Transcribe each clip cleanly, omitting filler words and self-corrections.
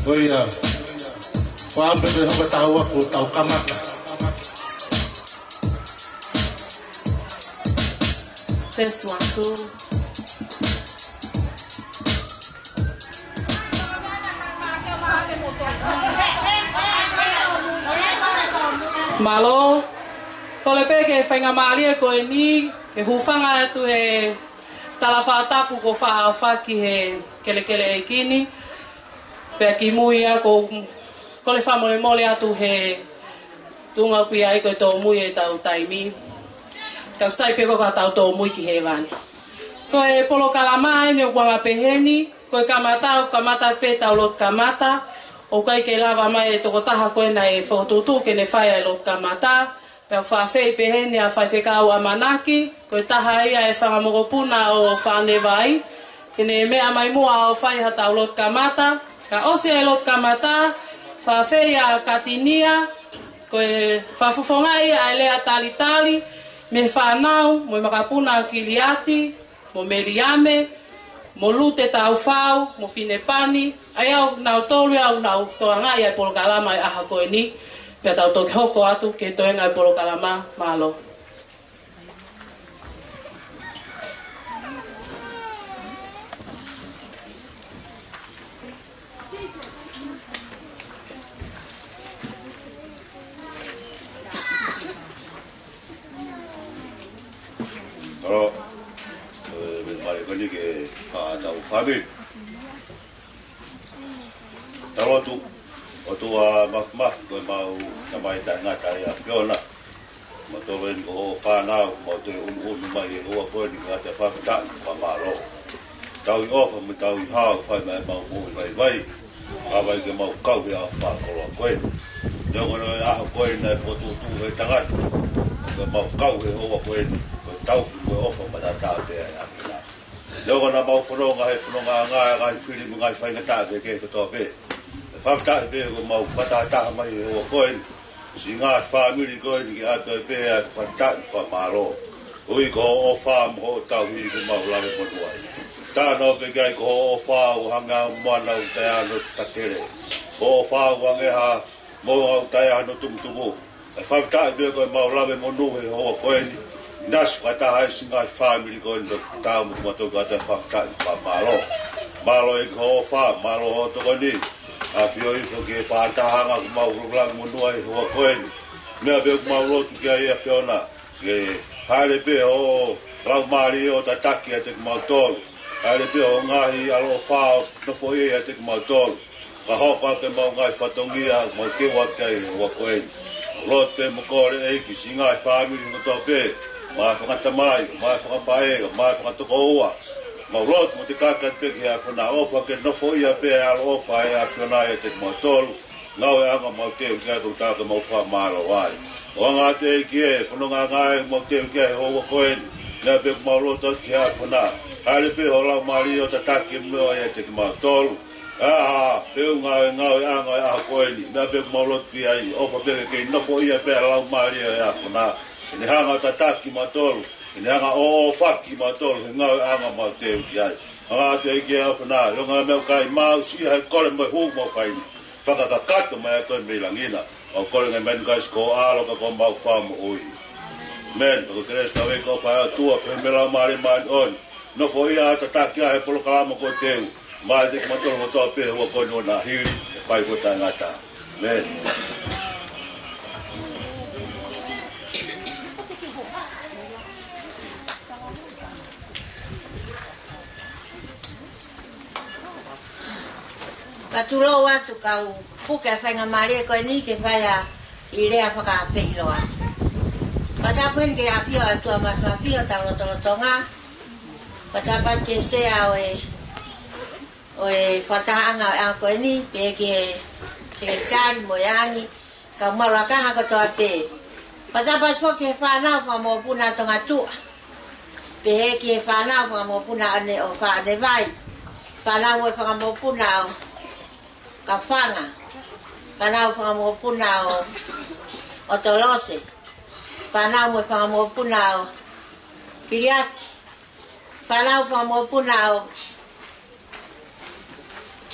Oi, wala ba rin ang tawa ko, tao kamat. This one, too. Malo, tole pe ke whainga maalia ko e ni, ke hufanga tu he talawhatapu ko wha ki he kele e kini, pe ki mui a ko le wha mole atu he tunga kui ai ko tō mui e tau taimi. Kau sai pe ko ka tau tō mui ki he wani. Ko e polo kalama e ne wanga peheni, ko e kamata pe tau lot kamata, o kai ke lava mai e toko taha koe na e whakotutu ke ne whaia e lot kamata, pe au whawhei peheni a whaiwhekau a manaki, ko e taha ia e whangamogopuna o whanewai, ke ne mea mai mua o whaiha tau lot kamata, ka ose e lot kamata, whawhei a katinia, ko e whawhufonga ia e lea tali, me whanau, mo makapuna a kiliati, mo meriame, mo lute tau whau, mo whinepani, ai au nau tolu au nau toa ngai ai polo kalama e aha koe ni, pia tau toki hoko atu ke toe ngai polo kalama malo. Alo, mari kani ke tau whabi. Taro tu, o tua maf koe mau tamai ngata ia whiona. Ma tō weni ko o whanau, ma te unu mai e hoa koe ni ngata whawhitan whamaro. Tau I ofa me tau I hao, whai mai mau mui vai. Awai ke mau kau he a whakoroa koe. Niongo no e aha koe nei whotutu he tangata. Ke mau kau he hoa koe ni. Tau koe ofa ma tā te ai awhina. Niongo na mau whanonga he whanonga ngai whiri mu ngai whaingata ke ke katoa pe. Whawhitan pe ko mau patataha mai he hoa koe ni. Si ngā whamiri koe ni ki ato e pe a whawhitan whamaro. Ui ko o wham ho tau hi ko mau lawe monuai. Tāno pe kai ko o whau hanga moana u tai ano takere. Ko o whau wangeha mo au tai ano tumutumu. E whawhitan pe koe mau lawe monu he hoa koe ni. Nas kata hai singa family ko ndo tau mo to kata fakta pa malo malo e ko fa malo ho to ni a pio I ko ke pa ta hanga mo ruglang mo no ai ho ko ni me be mo ro tu ke ai fiona ke hale be o lau mari o ta taki te mo tol hale be o ngai alo fa no fo e te mo tol ka ho ka te mo ngai fatongia mo ke wa kai ho ko ni lo te mo ko e ki singa family no to be ma whakata mai, ma whakawhae, ma whakatoko oa. Ma urot mo te kaka te peke a whana ofa ke nofo ia pe a ofa e a whana e te mo tolu. Ngau e anga mo te ukia tau tāka mo wha maro wai. O anga te e kie, whanonga ngai mo te ukia he hoa koen. Nea pe kuma urot ki a whana. Haere pe ho lau mari o ta take mo e te mo tolu. Aha, peu ngau e anga e a koeni. Nea pe kuma urot ki ai, ofa peke ke nofo ia pe a lau mari e a whana. Ni hanga tataki matolu, ni hanga o faki matolu, ngau hanga ma te uki ai. Hanga te ike a whana, runga meu kai mau si hai kore mai huk mau kai ni. Whakakakato mai a koe mei langina. O kore ngai menu kai sko aloka ko mau whamu ui. Men, ko keres ka weko whai a tua, pe me lau maari maani on. No fo ia tataki a he polo kalama ko teu. Mai te matolu mo toa pe hua koe no na hiri, e pai ko tai ngata. Men. Patulo watu kau puke whainga maria koe ni ke whaia I rea whakaape iloa. Patapuen ke apio atua masmapio talo tonga. Patapat ke sea oe whataanga a koe ni pe ke kari moyangi ka marakaha katoa pe. Patapat po ke whanau whamopuna tonga tua. Pe he ke whanau whamopuna ane o whaane vai. Whanau e whamopuna o Kafanga, panau whakamopuna o Tolose, panau mo whakamopuna o Kiriati, panau whakamopuna o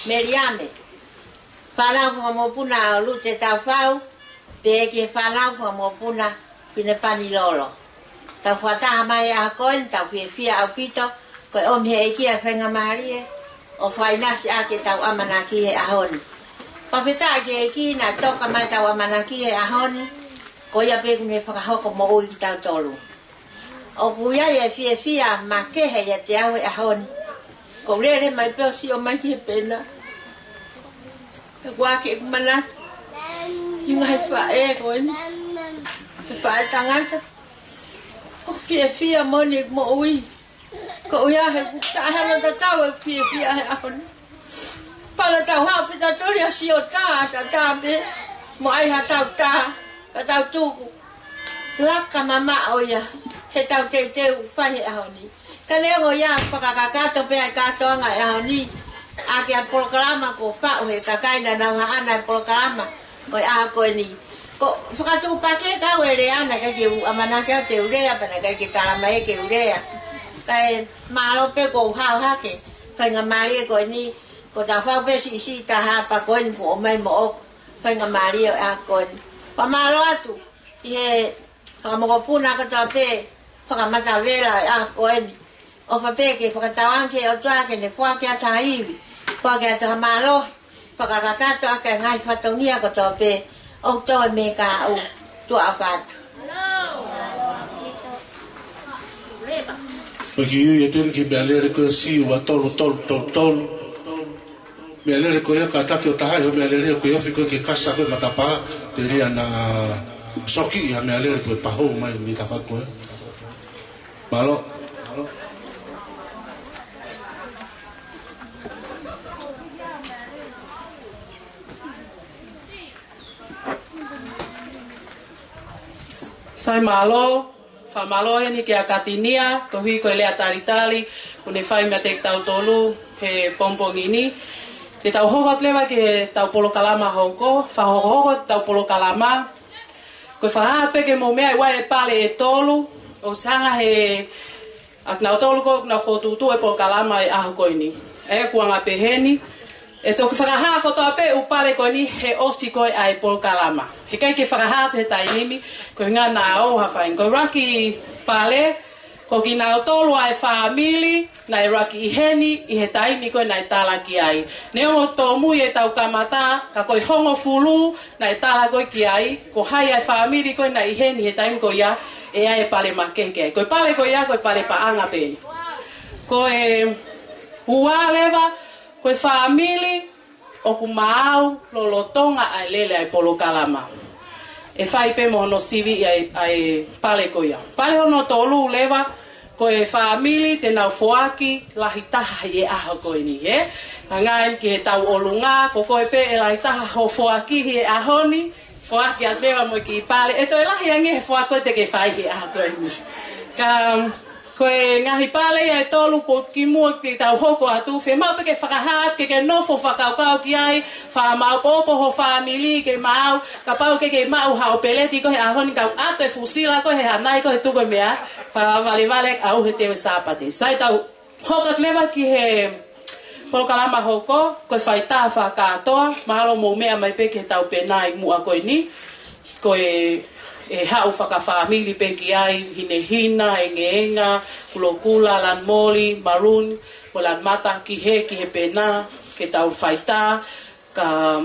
Meriame, whanau whamopuna o lute tau whau, pe ke whanau whamopuna pine pani lolo. Tau whataha mai a koen, tau whia au pito, koe om he e kia whenga marie, o whainasi a ke tau amanaki he ahoni. Pawheta ke e ki na toka mai tau amanaki he ahoni, ko ia pe kune whakahoko mo ui ki tau tolu. O kuia e whia ma kehe ia te au e ahoni, ko rere mai peo si o mai ki he pena. E kua ke kumana, inga he wha e koen, he wha e tangata. O whia moni mo ui, ko uia he kutahana ta tau e whia he ahoni. Pala tau hao pita tori a si o ta pe, mo ai ha tau ta, ka tau tuku. Laka mama o ia, he tau te whahe ahoni. Ka leo ia whakakakato pe ai katoanga e ahoni, a ke a programa ko whao he kakaina na waana e programa, ko e aha koe ni. Ko whakatuku pake kau e reana ka ke amanake au te urea, pana ka ke tarama e ke urea. Ka e maro pe ko hao hake, whainga marie koe ni, ko ta whao pe si ta hapa koe ni po o mai mo o, whainga marie o a koe ni. Pa maro atu, i he whakamokopuna katoa pe, whakamata vera e a koe ni. O pape ke whakatawanke o tuake ne whake a tahiwi, whake a tuha malo, whakakakato a ke ngai whatongia katoa pe, o toi me ka au tua a whatu. Paki iu e tuen ki mea lere koe si ua tolu. Mea lere koe ka taki o tahai ho mea lere koe ofi koe ke kasa koe matapa, te ria na soki ha mea lere koe pahou mai ni taka koe. Malo. Sai malo, fa malo he ni ke a katinia, ko hui koe lea taritali, kune whai mea te tau tolu, he pompongini. Te tau hokot lewa ke tau polo kalama hoko, wha hokot tau polo kalama. Koe whaha peke mo mea i wai e pale e tolu, o sanga he, ak nau tolu ko, nau whotutu e polo kalama e aho koe ni. E kuanga peheni, e toku whakaha kotoa pe upale koe ni he osi koe ai polo kalama. He kai ke whakaha te tainimi, koe ngā nā o hawhain. Koe raki pale, ko ki nā tolu ai whaamili, nai raki i heni, i he taimi koe nai tālaki ai. Ne o tō mui e tau kamata, ka koe hongo fulu, nai tāla koe ki ai, ko hai ai whaamili koe nai i heni, he taimi koe ia, e ai e pale makeke. Koe pale koe ia, koe pale paanga peni. Koe ua lewa, koe whaamili, o ku maau, lolotonga ai lele ai polo kalama. E whai pe mo no sivi ai pale koe ia. Pale hono tolu lewa, koe whaamili, te nau foaki, lahi taha i e aha koe ni, he? Hangain ki he tau olunga, ko koe pe e lahi taha ho foaki hi e ahoni, foaki at lewa mo ki i pale, e toi lahi ange he foako te ke whai hi e aha koe ni. Ka koe ngahi pale ia e tolu po ki mua ki tau hoko atu, whe mau peke whakahat, ke nofo whakaukau ki ai, wha mau popo ho whaamili ke mau, ka pau ke mau hao peleti ko he ahoni kau ato e fusila ko he hanai ko he tuko mea, wha vale au he tewe sāpate. Sai tau hokot lewa ki he polokalama hoko, koe whaita whakatoa, mahalo mou mea mai peke tau penai mua koe ni, koe e hau whakawhamili peki ai, hina, enga, kulokula, lan moli, maroon, mo lan mata ki he pena, ke tau whaita, ka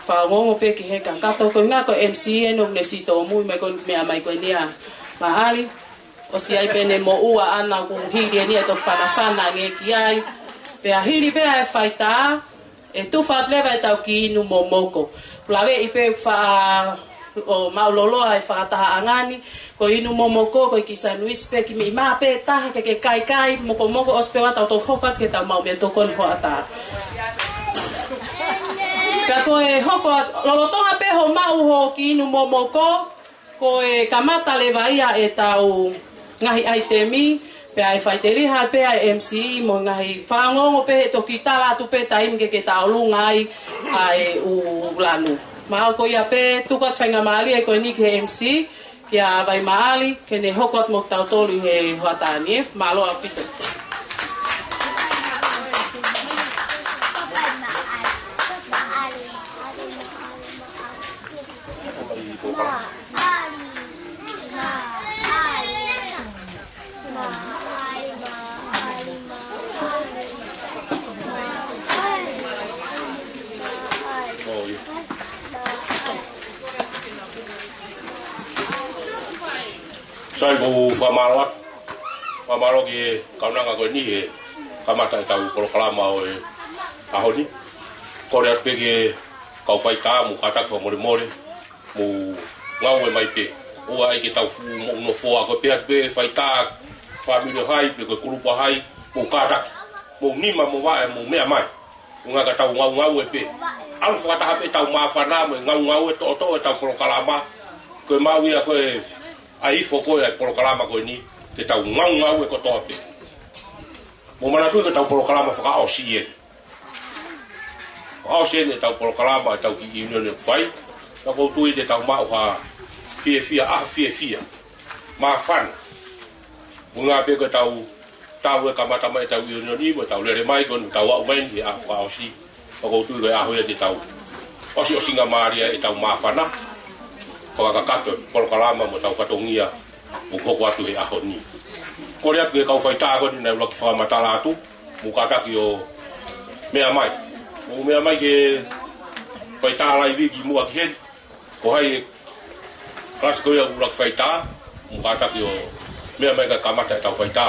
whaongongo peki he ka kato, koe ngā koe MC no ne sito mui, mai koe mea mai koe nia maali, o si ai pene mo ua ana kung hiri e nia tok whanawhana nge ki ai, pea hiri pea e whaita, e tufat lewa e tau ki inu mo moko, lawe i pe o mauloloa e whakataha angani, ko inu momoko, ko i ki sanuis pe, ki mi maa pe taha ke kai, moko ospe wa tau tau hokat ke tau mau mea tokon hoa taha. Ka ko e hoko, lolotonga pe ho mau ho ki inu momoko, ko e kamata lewa ia e tau ngahi aitemi, pe ai whaiteliha pe ai MCI, mo ngahi whangongo pe he toki tala tu pe taimke ke tau lungai ai u lanu. Mao ko ia pe tukot whainga maali e koe ni ke MC, kia vai maali, ke ne hokot mok tau tolu he huatani, malo au pito. sai ko famalo famalo ke kaunanga ko ni kamata tau programa o ahoni ko re pege kau fai ta mu kata fo more mu ngau e mai pe o ai ke tau fu no fo a ko pe fai ta family hai pe ko grupo hai mu kata mu nima mu wa mu me mai nga ka tau ngau e pe al fo ta pe tau ma fa na me ngau e to e tau programa ko ma wi ko ai fo ko e programa ko ni ke tau ngau e ko to pe mo mana tu ke tau programa fa ka o si o se ne tau programa tau ki union fai ta ko tu te tau ma ha fia ma fan bunga pe ko tau e kamata mai tau union ni mo tau le mai kon tau au mai ni a fa o si ko tu ke a ho te tau o si o singa maria e tau ma fana fa ka kato programa mo tau fatongia mo ko atu e a ho ni ko ria ke kau fai ta ko ni na lo ki fa matala tu mo ka ki o mea mai o mea mai ke fai tā lai viki mua ki hen ko hai klas ko ia urak fai tā mu kata ki o mea mai ka kamata e tau fai tā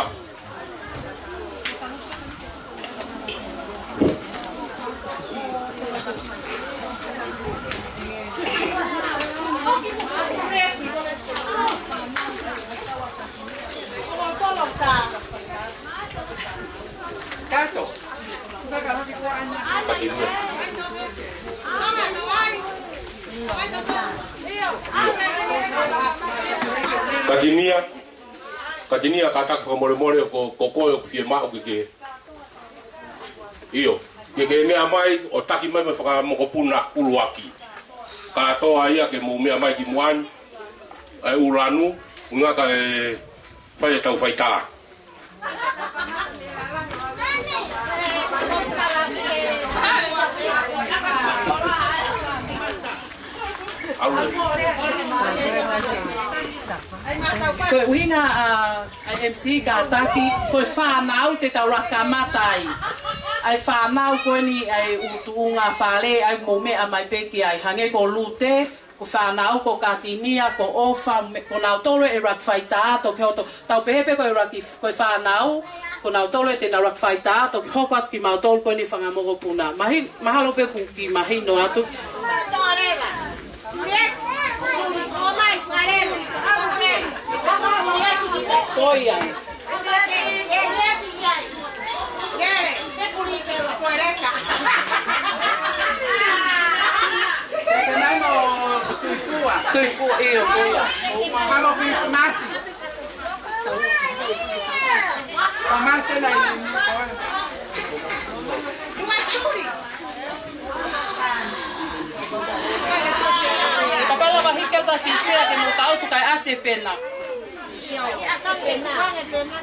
Katinia kata ko more ko ko fie ma o ke io ke mea mai o taki mai me fa mo ko puna uluaki ka to ai ke mo mea mai ki muan ai uranu nga ka fai tau fai ta ko uhinga MC ka taki ko whanau te tau raka matai ai whanau ko ni ai utuunga whale ai mome a mai peki ai hange ko lute ko whanau ko katinia ko ofa ko nau tolo e rak whaita to ke hoto tau pehepe ko e raki ko whanau ko nau tolo e te na rak whaita to ke hopat ki mau tolo ko ni whangamogo puna mahalo pe ku ki mahino atu Toia. Tuifua iyo toia. Kalau beli nasi. Nasi na ini. Kapala mahikata kisea ke mo tau tu kai ase pena.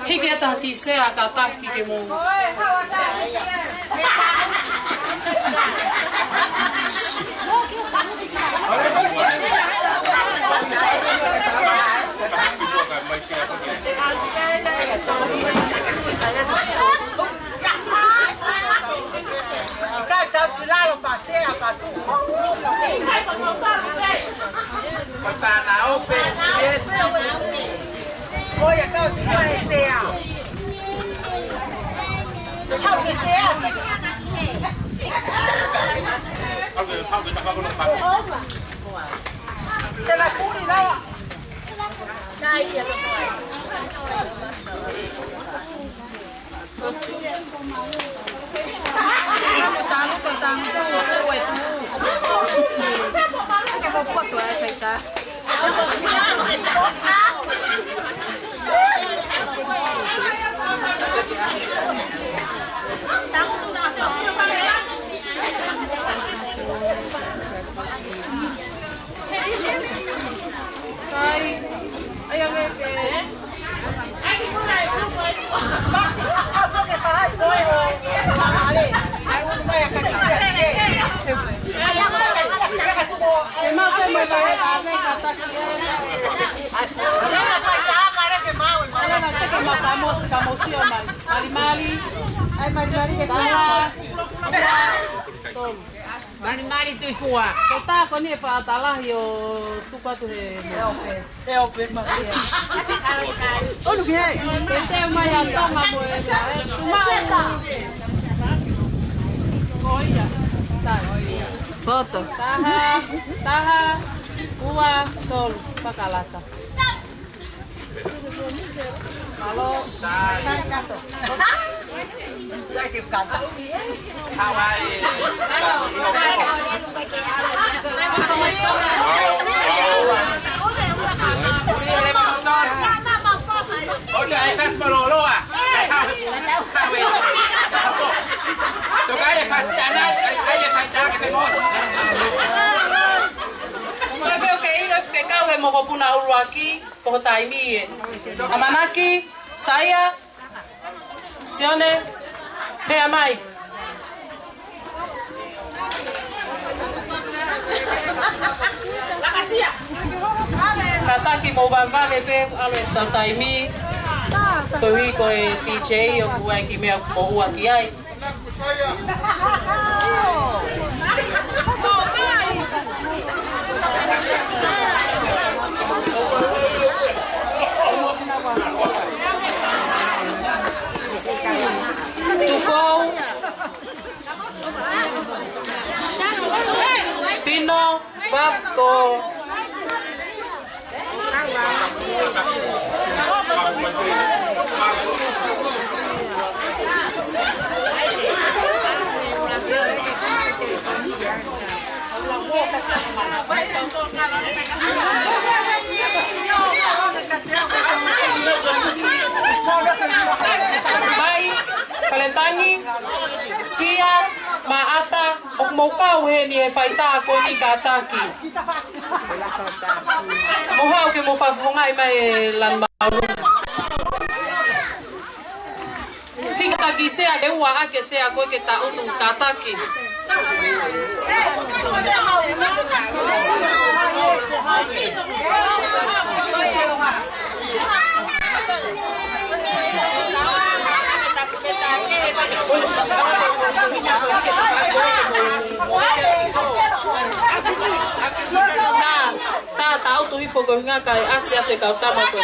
Hiki ata kisea ka taki ke mo. Lo pasé a Patu. Pasana, open. Oye, acá tú no es sea. How que sea? Te la curi no. Mari tu kuah. Kota ko ni pa talah yo tu pa tu he. Eope Maria. Oh lu ke. Kete mai anta ngamo e. Oh iya. Foto. Taha. Ua tol pakalata. Halo. Kau he mogo puna ulu aki ko taimi e. Amanaki saya sione he amai. Kata ki mo bamba bebe alo taimi ko wi ko e DJ o ku ai ki me ko ua ki ai. Tupou Pino Babko Mai Kalentangi Sia Maata ok mau kau he ni he faita ko ni kataki mohau ke mo fafongai mai lan baru tika ki se a ua ake se a ko ke ta unu kataki Ta tahu tu vi fogo hinga kai asia te kau tama ko.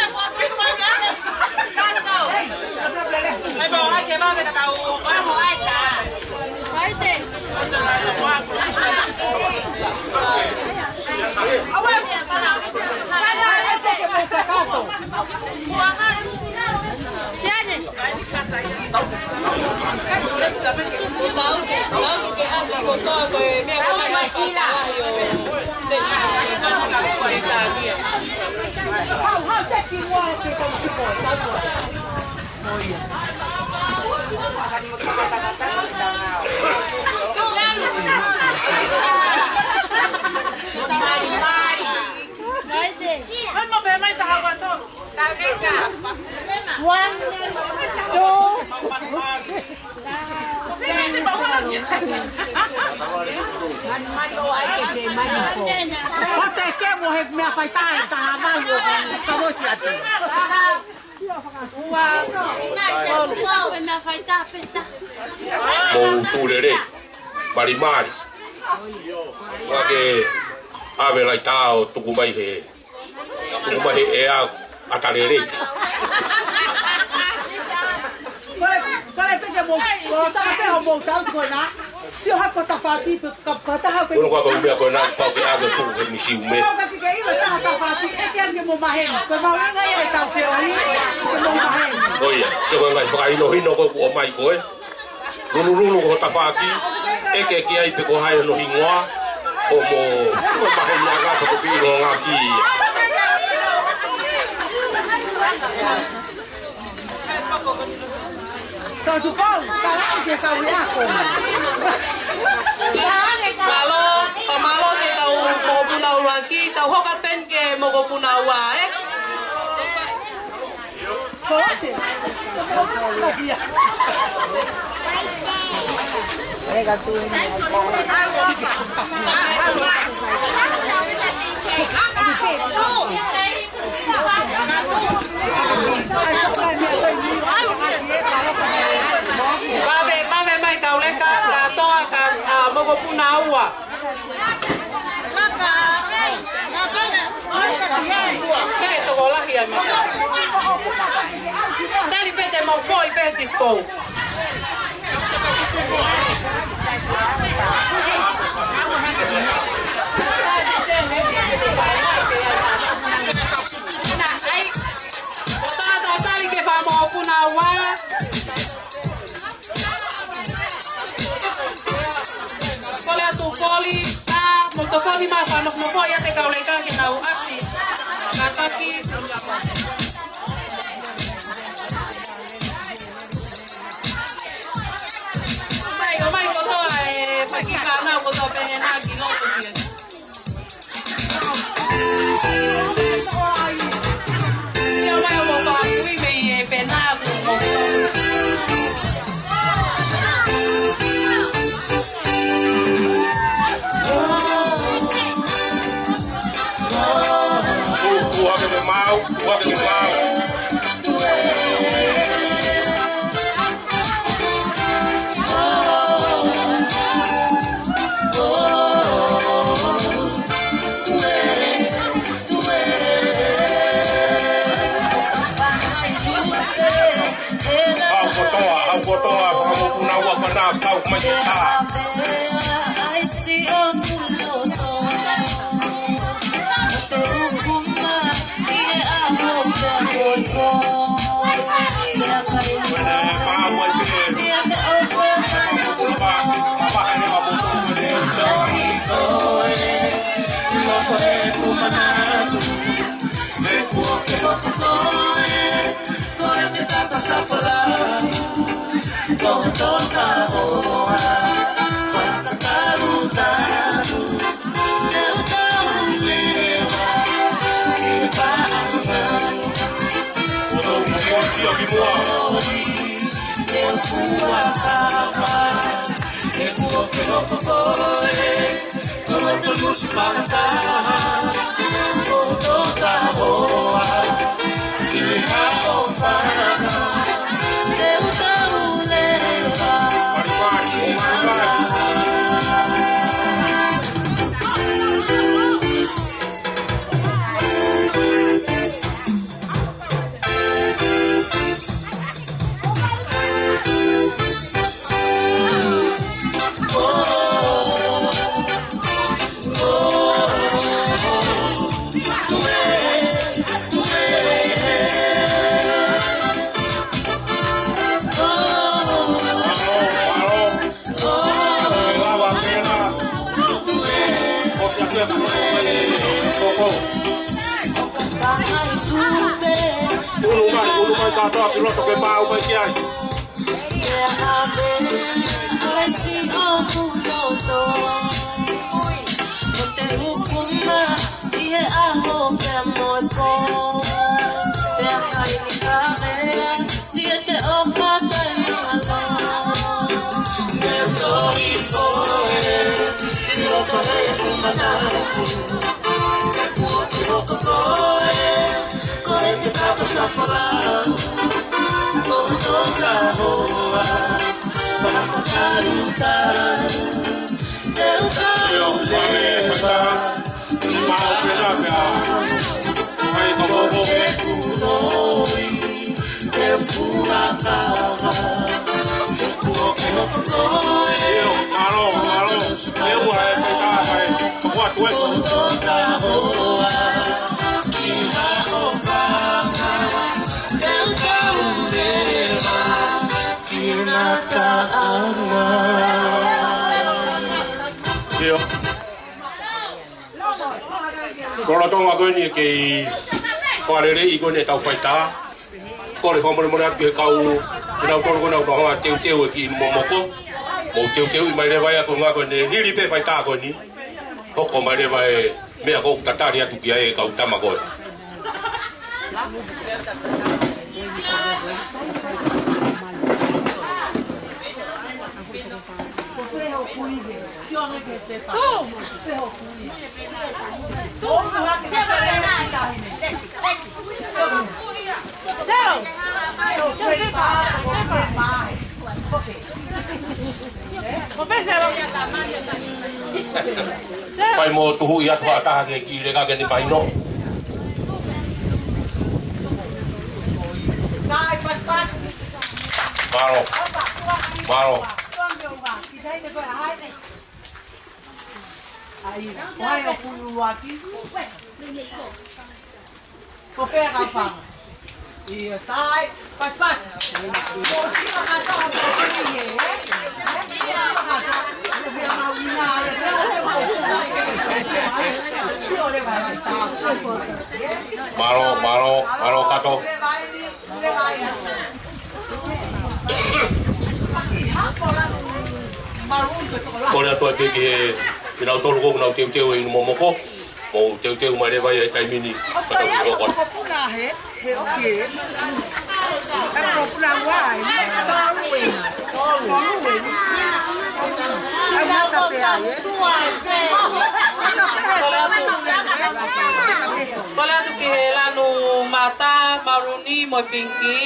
Ai bo ai ke ba me ka tau. Ba mo ai ta. Ai te. Awa. Siane. Tahu ke asia ko to ko me ko mai fila yo. Se ni ka dia. How that you want to go to oh yeah. One, Mau tulere marimari wage ave lai tao tukumai he e a atarere Kole peke mo ta pe ho mo ta ko na si o ha ko ta fa ti ka ta ha pe ko ko me ko na ta ke ave tu ke ni si ume ka ke i ta ta fa ti e ke nge mo mahen ko ma nga ya ta fe o ni mo mahen oia se ko ngai fa ino hino ko o mai ko e rulu ko ta fa ki e ke ai pe ko hai no hingoa o mo ko mahen na ga to ko fi ro nga ki to tu pau ka la ke ka wi a ko Malo ke tau mo puna uraki tau hoka pen ke mo puna ua ko se Venga tú. Ba ve mai kau le ka to ka mo Koko puna aua. Sere toko lahia mika. Tääli pete mau foi petiskou. Tääli kefaa mau puna aua. Kole atu koli, mutta koli maa fanok mo po yate kauleikaan kinau asi. Kataki. Mai kotoa paki kana kotoa pehena kiloto pien. Sia mai mo pa kui me pena mo. Walking around. Kalau tahu aku ni ke kualere ikut ni tahu faita. Kalau kamu mula kau nak tahu kau nak tahu tiup ki momoko, mau tiup mai lewai aku ngaku ni hiri pe faita aku ni. Hok mai lewai me aku tatari atu kiai kau tamago. Fai mo tuhu ia tua taha ke ki rega ke ni mai no. Maro. Aí, olha o pulo aqui. Copé rapaz. E sai, faz. Maro kato. Kore tua te ke pinau tolu ko nau teu i momoko. Mo teu mai le vai tai mini. He osie. Aku pulang wai. Kole atu ki he lanu mata maruni mo pinki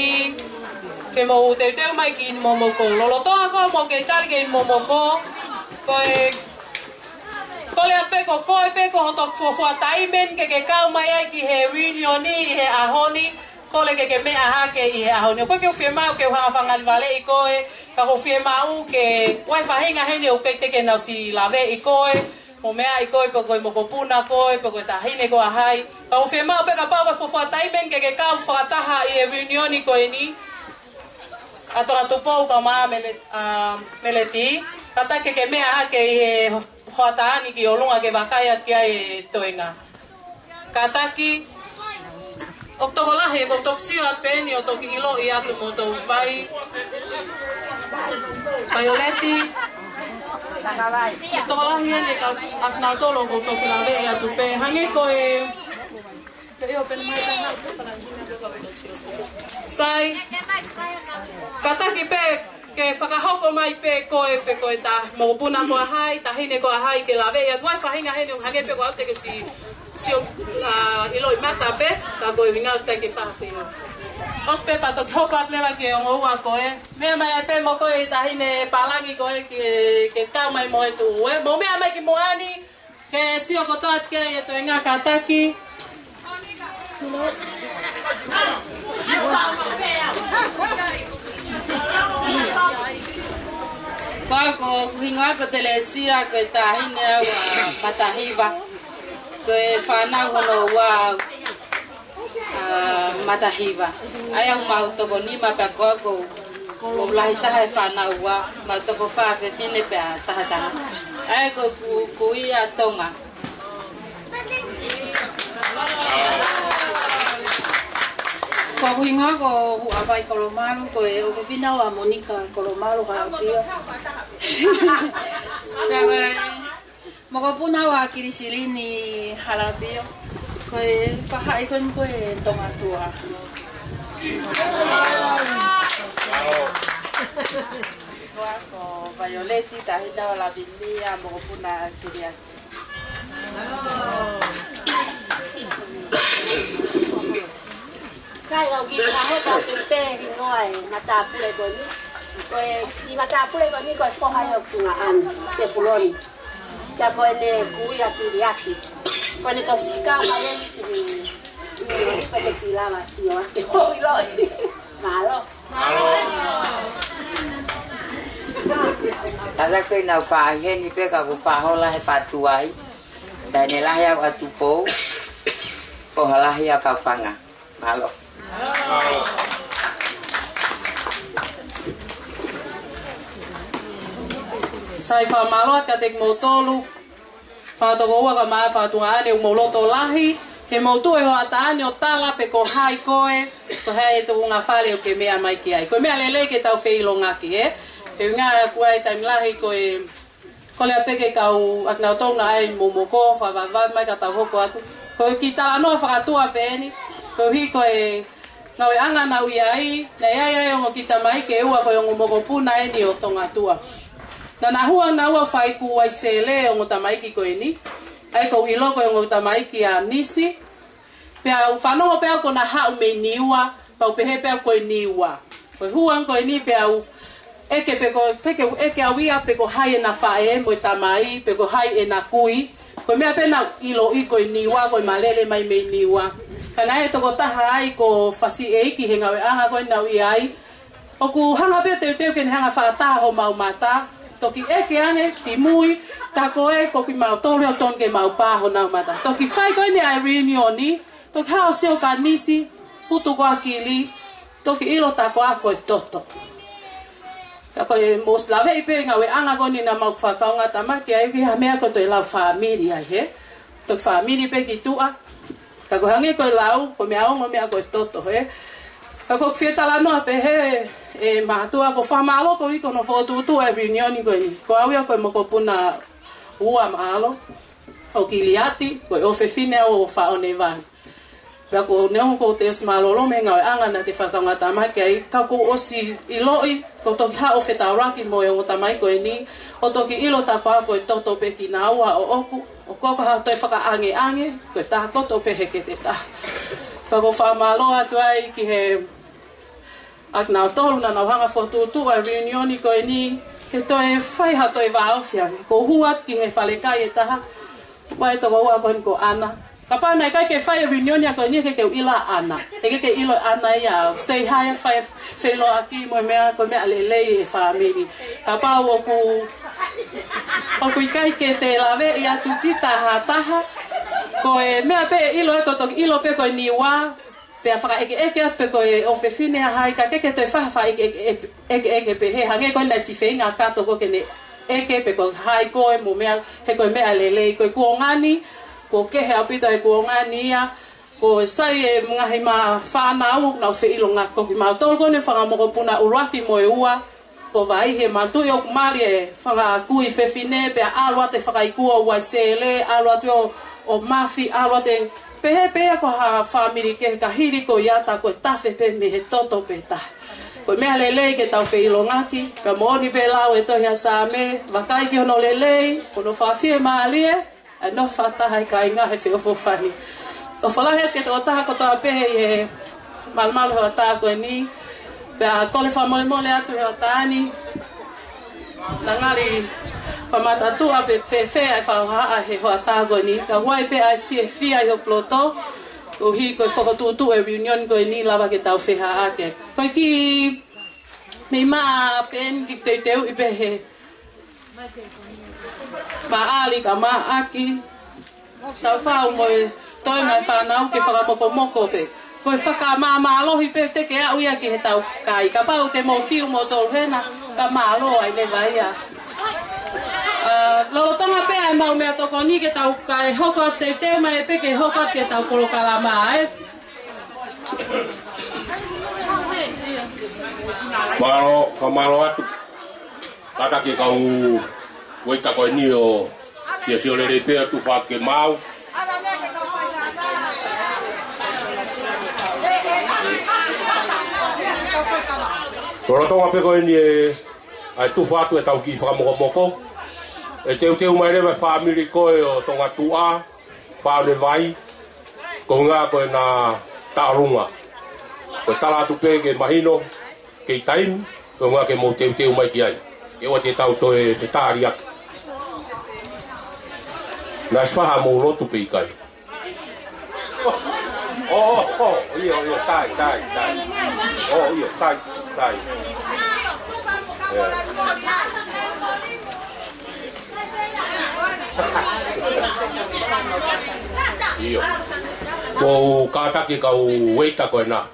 ke mo teu mai ki momoko lolo toa ko mo ke tali ke momoko kole atu ko hoto fo taimen ke kau mai ai ki he reunion ni he ahoni kole ke me aha ke he ahoni ko ke firma ke ha fangal vale ikoe ka ko firma u ke wai fa hinga he ne o ke te ke na si lave ikoe mo mea ikoe po ko mo kopuna koe po ko ta hine ko ahai ka o firma pe ka pa fo taimen ke kau fa taha i reunion ni ko ni ato po ka ma meleti kata ke me aha ke he hoatani ki olunga ke vakaya ki ai toenga kata ki oktoholahi ko toksio at peni o toki hilo i atu mo to vai Violeti oktoholahi ni ka akna tolo ko to klave i atu pe hangi ko e yo pen mai ta sai kata ki pe ke whakahoko mai pe koe ta mo puna ko ahai ta hine ko ahai ke lave ia wai whahinga hene hange pe ko aute ke si iloi mata pe ka koe winga te ke whawhiwa os pe pato hoko atleva ke o ngua koe mea mai pe mo koe ta hine palangi koe ke tau mai mo etu mo mea mai ki moani ke si o kotoat ke e to inga kataki Ko hinga ko telesia ko tahine wa matahiva ko fana hono wa matahiva aya mau to ko ni ma pa ko lahi ta fana wa ma to ko fa fe pine pa ta aya ko ku ia tonga ko hinga ko apai kolomalo ko e o fina wa Monica kolomalo ka pia mo ko puna wa kirisilini halapio ko e paha ikon ko e tonga tua ko Violeti tahina la bindia mo ko puna kiria sai au ki ka ho ka tu pe ki ngoi mata pule ko ni i mata pule ko ni ko fo ha yo tu an se puloni ya ko ne ku ya tu diaksi ko ne toksika ma ye ni pe ke si la masio ke ho ilo malo Ada ko na fa he ni pe ka ko fa ho la he fa tu ai da ne la ya atu po ko hala ya ka fanga malo sai fa malot ka tek motolu fa to go wa ma fa tu ane o moloto lahi ke motu e ho atani o tala pe ko hai koe to hai to nga fale o ke mea mai ki ai ko mea lele ke tau fei longa ki e nga kuai tai lahi ko e ko le peke ka u akna to na ai momoko fa va mai ka ta ho ko atu ko ki tala no fa tu a peni ko hi ko e na we anga na ui ai na ia o kita mai ke ua ko o moko puna e ni o tonga tua na hua na ua fai ku ai sele o tamai ki ko ni ai ko ilo ko o tamai ki a nisi pe au fano pe ko na ha me niwa pa pe pe ko niwa ko hua ko ni pe au eke awia peko hai na fae mo tamai peko hai na kui ko mea pena ilo iko niwa ko malele mai me niwa kana e toko taha ai ko fasi e ki henga we anga ko na wi ai o ku hanga pe te ke hanga fa ta ho mau mata toki eke ane timui ta ko e ko ki mau tole ton ke mau pa ho na mata toki fai ko ni ai reunioni toki ha o se o kanisi putu ko akili toki ilo ta ko ako toto ka ko e mos lave pe nga we anga ko ni na mau fa ka nga tama ke ai ha mea ko to la familia he to family pe ki tua ka ko hangi ko lau ko mea o mea ko toto he ka ko fieta la no pe he e matua ko fa malo ko iko no foto tu e reunion ko ni ko awia ko mo ko puna ua malo o kiliati ko o fe fine o fa o nevani pa ko ne ko te smalo lo me nga anga na te fa ka ngata ma ke ka ko osi iloi ko to ha o feta raki mo yo ngata mai ko ni o to ki ilo ta pa ko to pe ki na ua o oku o ko ha to fa ka ange ko ta ko to pe he ke te ta pa ko fa malo atu ai ki he ak na tolu na hanga foto tu a reunion ko ni ke to e fai ha to e va ofia ko huat ki he fale kai ta vai to wa ko ana kapa na kai ke fai reunion ya ko ni ke ila ana e ke ilo ana ya say hi fai felo aki mo me ko me alele e family kapa wo ku kai ke te lave ya tu kita ha ta ko e me pe ilo ko to ilo pe ko ni wa pe fa eke pe ko o fe fine ha ka ke te fa eke pe he hange ko na si fe nga ka to ko ke ne eke pe ko hai ko e mo me he ko me alele ko ngani ko ke he apita ko ngani ya ko sai e mga hima fa na u na fe ilo nga ko ki ma to ko ne fa mo ko puna uraki mo e ua ko vai he mantu yo mali e fa ku i fe fine pe alwa te fa ku o wa sele alwa to o mafi alwa te pehe ko ha family ke ka hiri ko yata ko tafe pe me he toto pe ta ko me lele ke tau fe ilongaki ka moni pe la we to ya same vakai ki no lele ko no fa fie malie e no fa ta hai kai nga he fe o fani o fala het ke to ta ko to pe e mal ho ta ko ni pe ko le fa mo le atu ho ta ni la ngali pamata tu a pe fe ai fa ha he ho ta go ni ka wai pe ai fi ai ho ploto o hi ko fo tu e reunion go ni lava ke tau fe ha ake ko ki mi ma pen ki te i pe he ba ali ka ma aki tau fa mo to nga fa na ke fa mo ko pe ko fa ka ma lo hi pe te ke a uia ki he tau kai ka pa o te mo fi mo to hena ka ma lo ai le vai ya lo tonga pe ai mau me to ko ni ke tau kai hoko te mai pe ke hoko ke tau ko kala mai malo atu kata ke kau wei ta ko ni o si o le te tu fa ke mau lo tonga pe ko ni ai tu fa tu e tau ki fa mo ko e te mai le family ko e o tonga tua fa le vai ko nga ko na tarunga ko tala tu pe ke mahino ke time ko nga ke mo te mai ki ai e o te tau to e fetaria na fa mo lo tu pe kai io sai io sai io ko kata ke kau weita ko na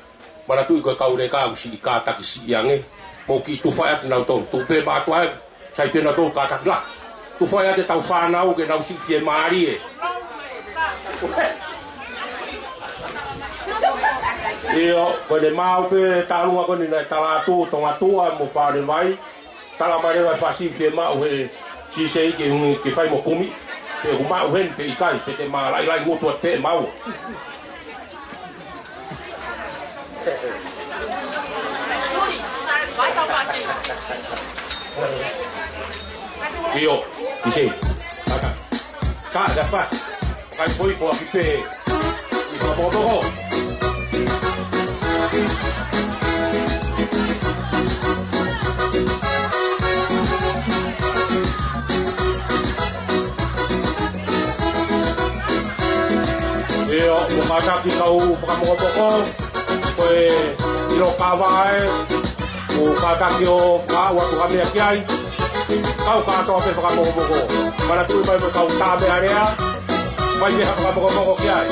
mana tu ko kau le ka si kata ki si yange mo ki tu fa na to tu pe ba to sai pe na to kata la tu fa ya te tau fa na o ke na si fie mari io ko le mau pe talunga ko ni na tala tu tonga tua mo fa le vai tala mai le fa si fie ma o he si sei ke fai mo kumi pe o ma o hen pe ikai pe te ma lai mo to pe mau io ti sei ka da fa kai poi po a pe mi fa bobo Wakataki kau whakamokopoko, koe iro kawae, o kataki o whakawatu hamea kiai, kau katoa pe whakamokopoko. Mana tui mai kau tāme area, mai me whakamokopoko kiai.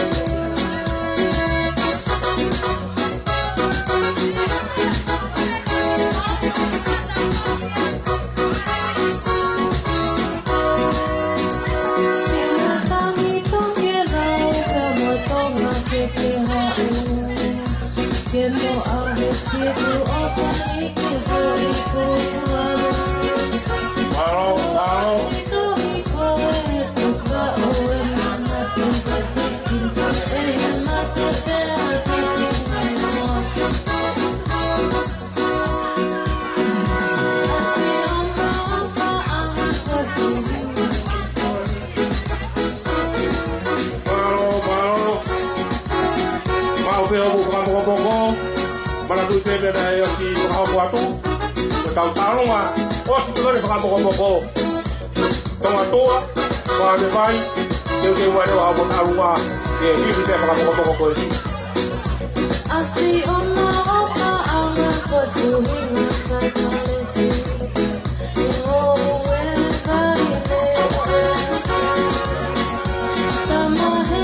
Mana tu tebe na yo ki ko watu ka talo ma o si tu le fa mo toma tua pa de vai eu que vai lá botar uma e vive te fa mo ko ni asi ona ofa ama ko tu hinga sa kalesi o we vai tamo he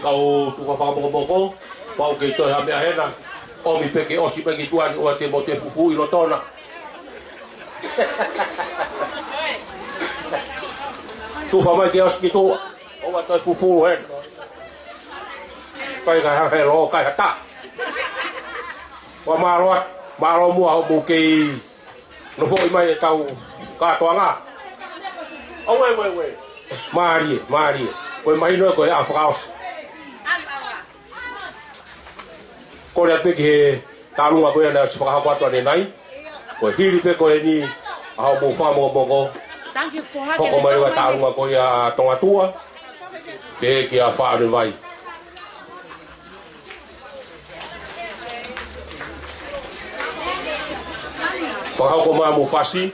kau tu ka whakamokopoko, pau kei toi ha mea hena, o mi peke osi peki tuani ua te mo te fufu i rotona. Tu whamai ke osi ki tua, o wa toi fufu hena. Kai kai hang hero, kai hata. Wa maro mua ho mu kei, no fo i mai e kau katoa ngā. O we. Marie. Koe mai noe koe a whakaosi. Koe rea peki he tarunga koe ana si whakahakwatu ane nai. Koe hiri pe koe ni a hao mō whamokopoko. Hoko mai wa tarunga koe a tongatua. Te ki a whaare vai. Whakahoko mai mō whasi.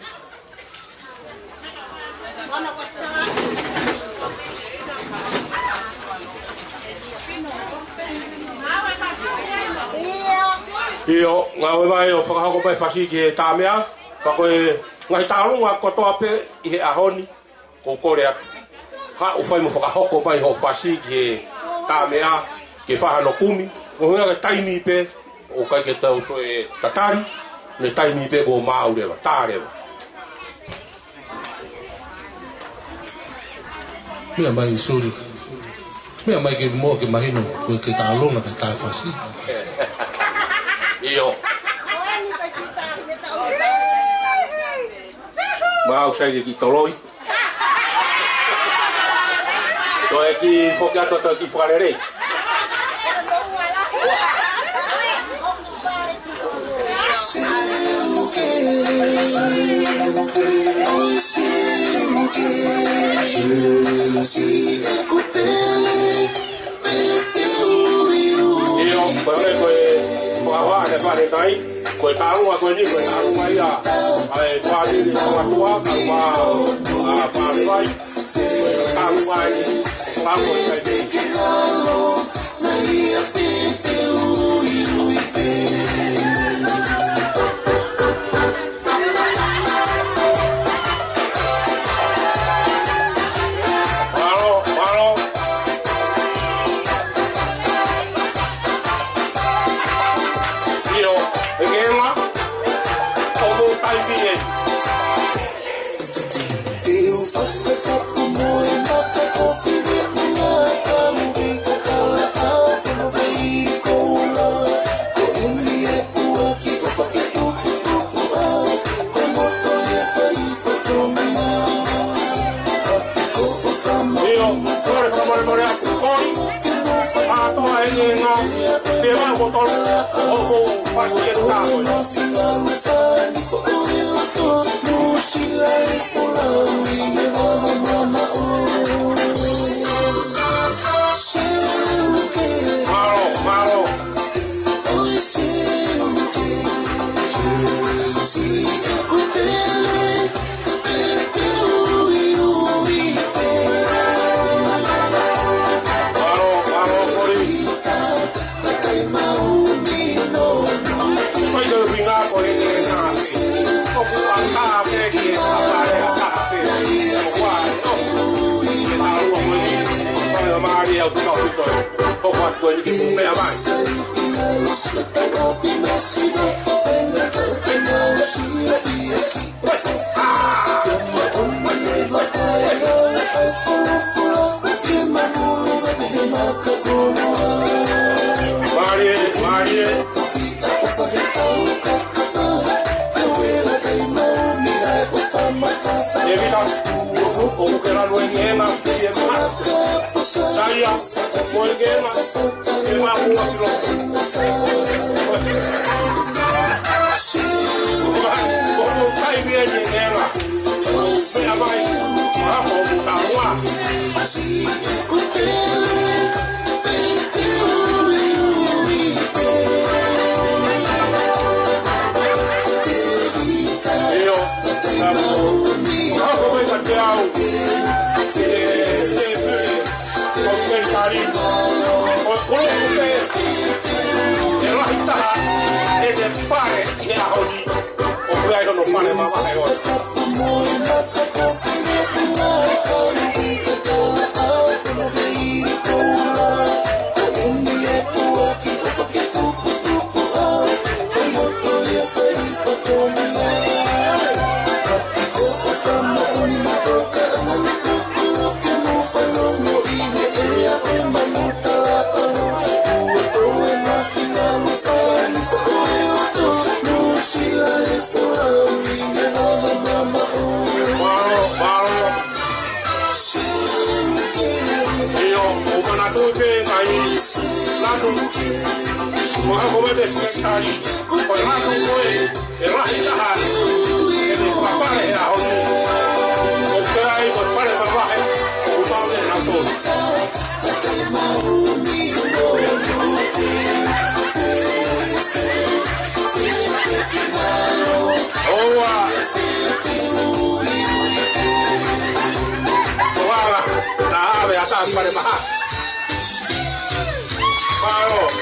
Io, ngā wai o whakahoko mai whasi ki he tāmea. koe ngai taonga ko to ape I ahoni ko kore atu. Ha o fai mo whakahoko mai ho whasi ki tā mea ke whahano kumi. O hunga ke taimi pe o kai ke tau to e tatari ne taimi pe ko maurewa, tārewa. Mea mai suri. Mea mai ke mo ke mahino ko ke tālonga ke tā whasi. Iyo. Mau sai ki toloi. To e ki fokiato to ki whakarere. Iyo, koe whawa he whare tai. Koe tāunga koe ni, koe tāunga ia. Ai whare ni tua ka wā whare vai. Koe tāunga i whako i kai te.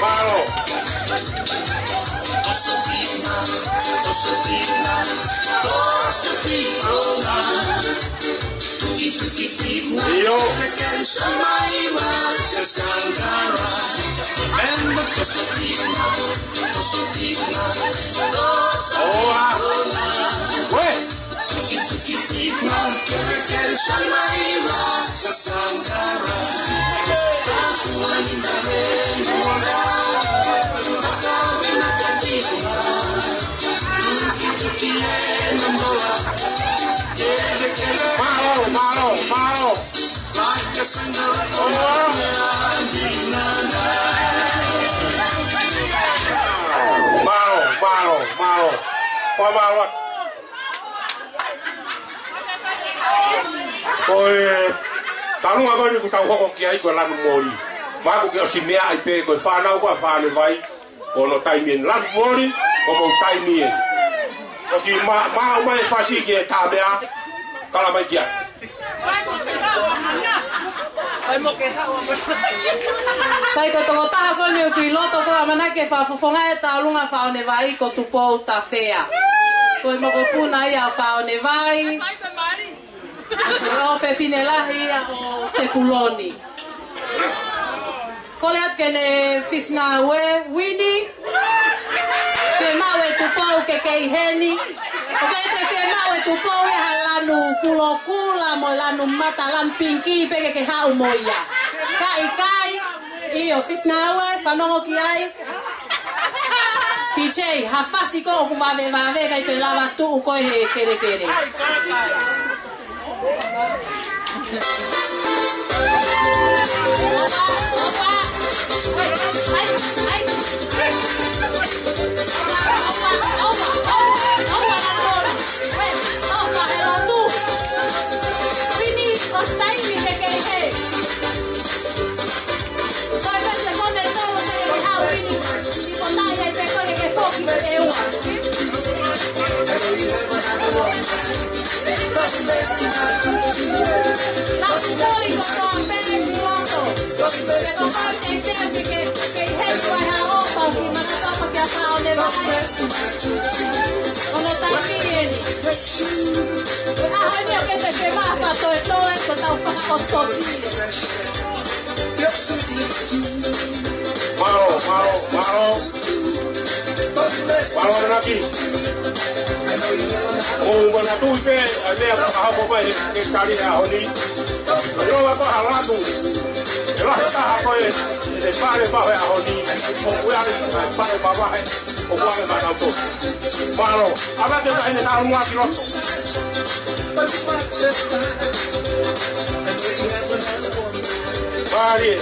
Paro. Iyo. Malo. Malo. Pamalo. Oi, talu agora ni kutau hoko ki ai ko lanu mori. Ma ko ke simea ai pe ko fa na ko fa le vai. Ko no taimien lanu mori, ko mo taimien. Ko si ma mai fasi ke tabea. Kala mai kia. Sai ko toko taha ko ni ki loto ko amana ke fa fofonga e taulunga fa ne vai ko tu po ta fea. Ko mo ko puna ia fa ne vai. O fe finela ia o sepuloni. Ko le at ke ne fisna we wini. Ke mawe tu po ke heni. Ko ke mawe tu po e halanu kula mo lanu mata lan pinki pe ke hau moia. Kai io fisnawe fanongo ki ai DJ hafasi ko ku va kai te lava tu ko he kere Malo lagi. Oh, mana tu ipe ada apa apa baik ke kali ahoni. Yo apa halatu. Elah tak apa ye. De pare bawa ahoni. Oh, ya pare bawa hai. Oh, bawa mana tu. Malo, apa tu dah ini tahu muat lo. Mari.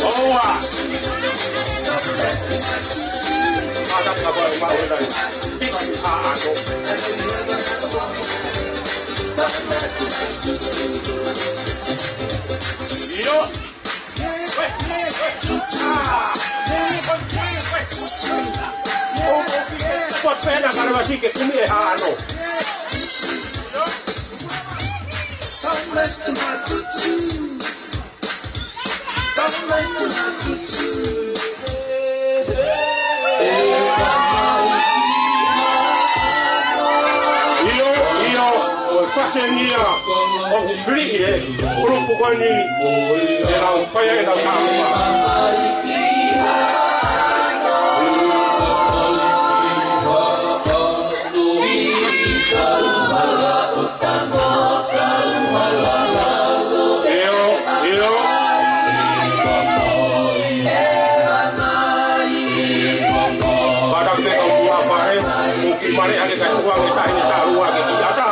Oh, ada apa mau dah? Aku. Yo. Oh, buat pena kalau masih ke kumi ano. Don't rest to my tutu. Io, facenia, o frie, grupo quani, era un paio da calma. Mari ake ka tuwa ke ta ini ta ruwa ke ki ata.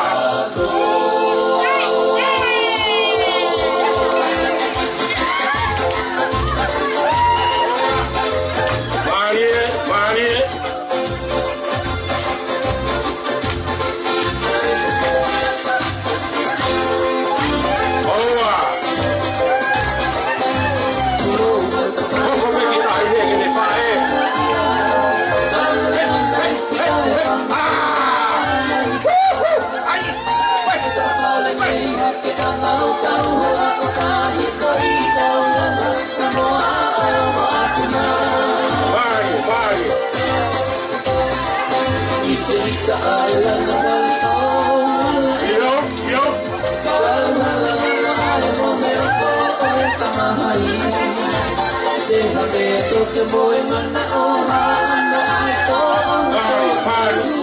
toke moe mana o hano ai to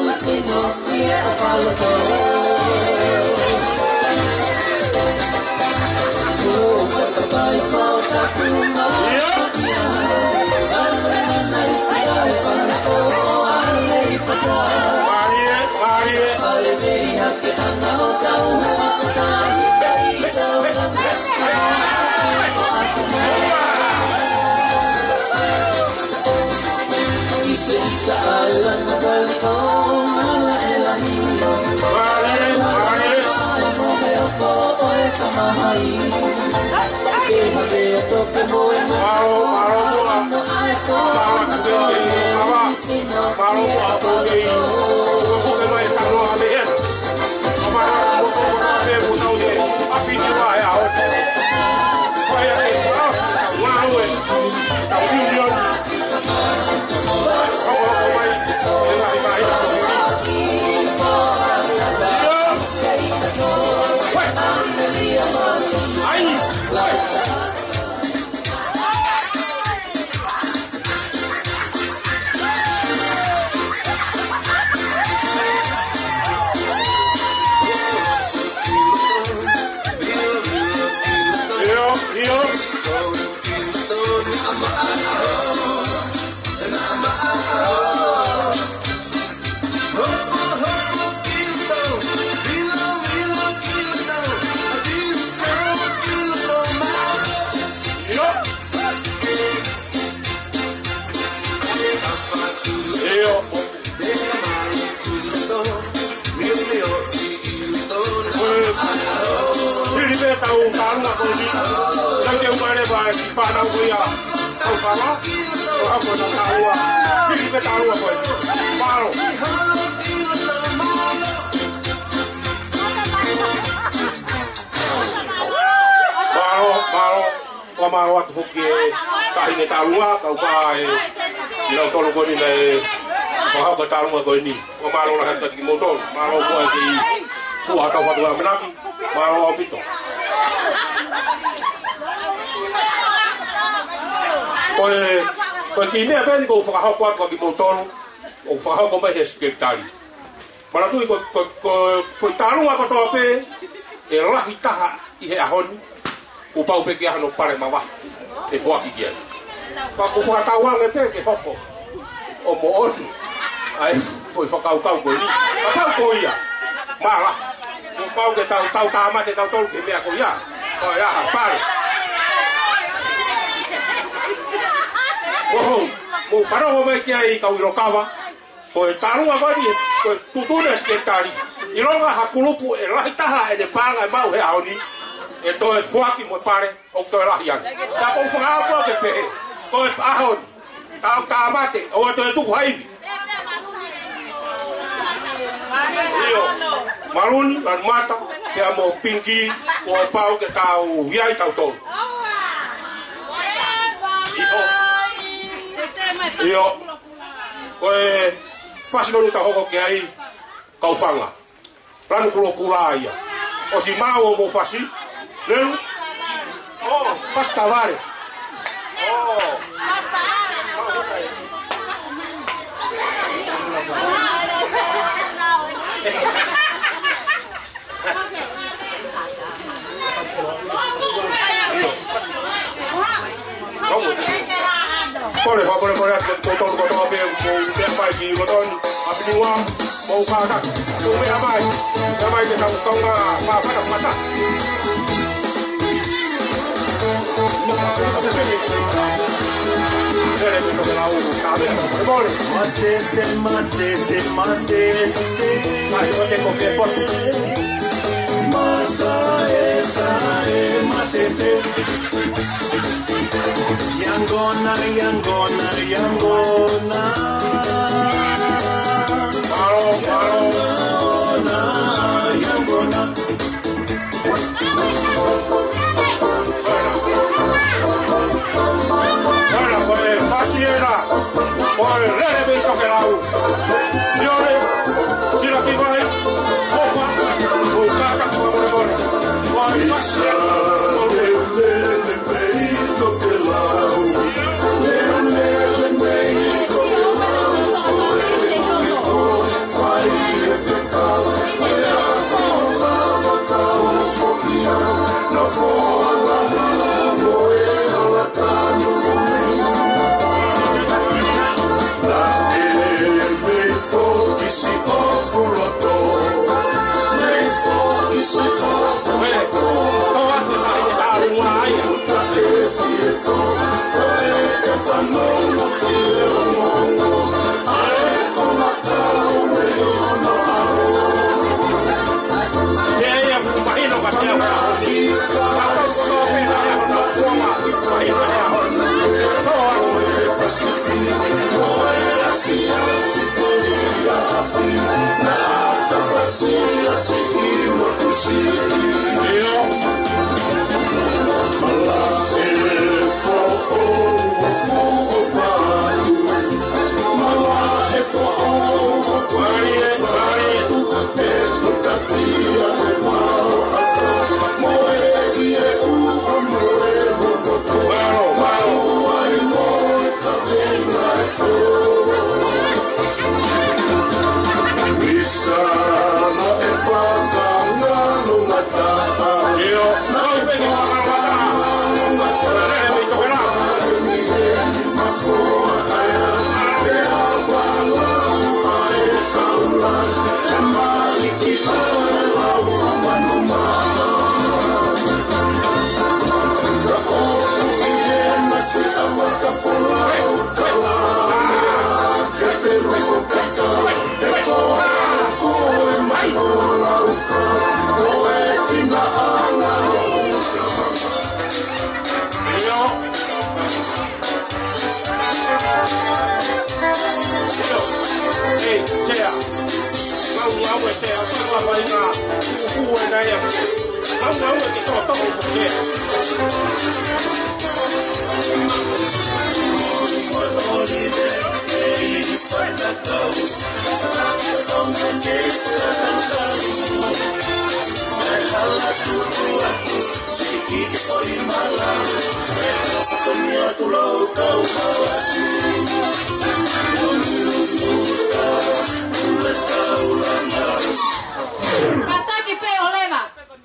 Lusino ia o paloto Pai falta puma Alena ai para o ale pata Ale me hake ana o kau ta i ta Isa alana kalko ala elani toke moe no ai ko sino ia palo Porque vai estar no ambiente. Amar o povo não é a fim de vai a outra. Vai aqui próximo, lá o tá milhão. Tao cán mà tôi đi, đang kêu mai đây bài phá đâu bây giờ, tao phá nó, tôi học rồi tao tháo à, đi cái tao rồi, phá rồi. Qua mà hoạt phục cái tại người tao luôn á, tao phải đi đâu tôi luôn này, phá học cái tao luôn rồi nè, qua mà lo là hết cái mô tô, mà lo mua cái phụ học tao phải làm cái gì, mà lo học biết Koe ki mea pēni ko whakahau kwa ki mōtoro, o whakahau ko mai he sekretari. Mana tui ko tāronga ko toa pē, e rahi taha i he ahoni, o pau pē ki ahano pare mawa, e whaki kia. Ka ko whakatauanga pē ke hoko, o mo onu, ai poi whakaukau koe ni. Ka pau ko ia, mara, o pau ke tau tāmate tau tolu ke mea ko ia, ko ia ha pare. Mo whanau mai kia I Kauirokawa, ko e tarunga koe ni, ko e tutune sekretari, I ronga hakulupu e rahi taha e ne pānga e mau he aoni, e toi whaki mo pare, o toi rahi ani. Tā ko whakao koe ke pehe, ko e ahoni, tau tāmate, o e toi tuku haivi. Iyo, maruni, lan mata, kea mo pinki, o e pau ke tau hiai tau tolu. Iyo, koe whasinonu ta hoko ke ai kauwhanga. Ranu kulo kura ia. O si mau o mo whasi, nelu? Oh, whastavare. Oh. Pole kotor kotor be mo mai ki koton apiniwa mo ka ta mo me mai ke ta ko nga pa pa mata Yangona Olha, leve bem toquelau. Senhores, tira aqui vai. Opa, o caca com a mão. Vai, leve bem toquelau. vai na o na ia não que tô porque Kataki pe oleva.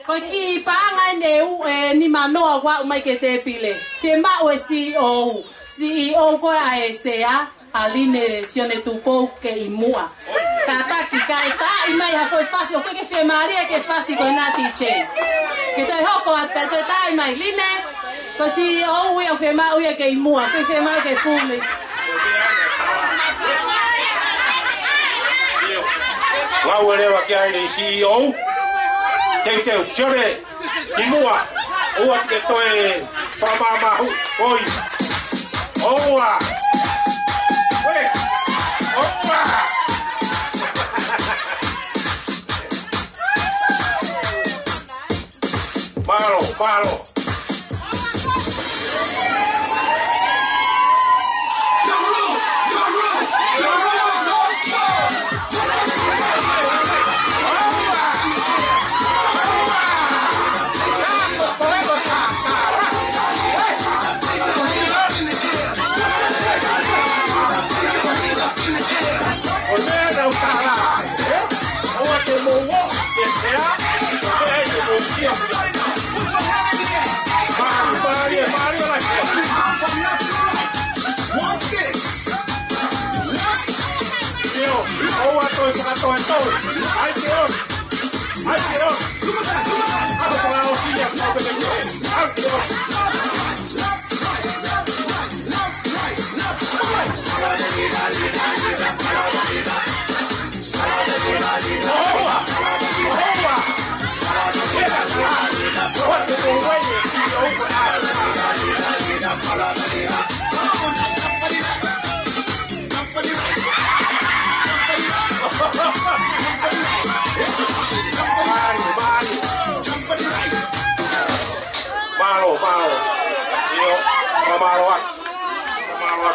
Koi ki paanga neu ni manoa wa mai ke te pile. Te ma o CEO ko a sea aline sione tupo ke imua. Kataki kai ta i mai ha foi fácil ko ke fe maria ke fácil ko na ti che. Ke to hoko at to ta i mai line. Ko CEO o fe ma o ke imua ko fe ma ke fumi. Lau elewa ki ai CEO Teu tiore Kimua Oa ke toe Pamamahu Oi Oa Oi Oa Malo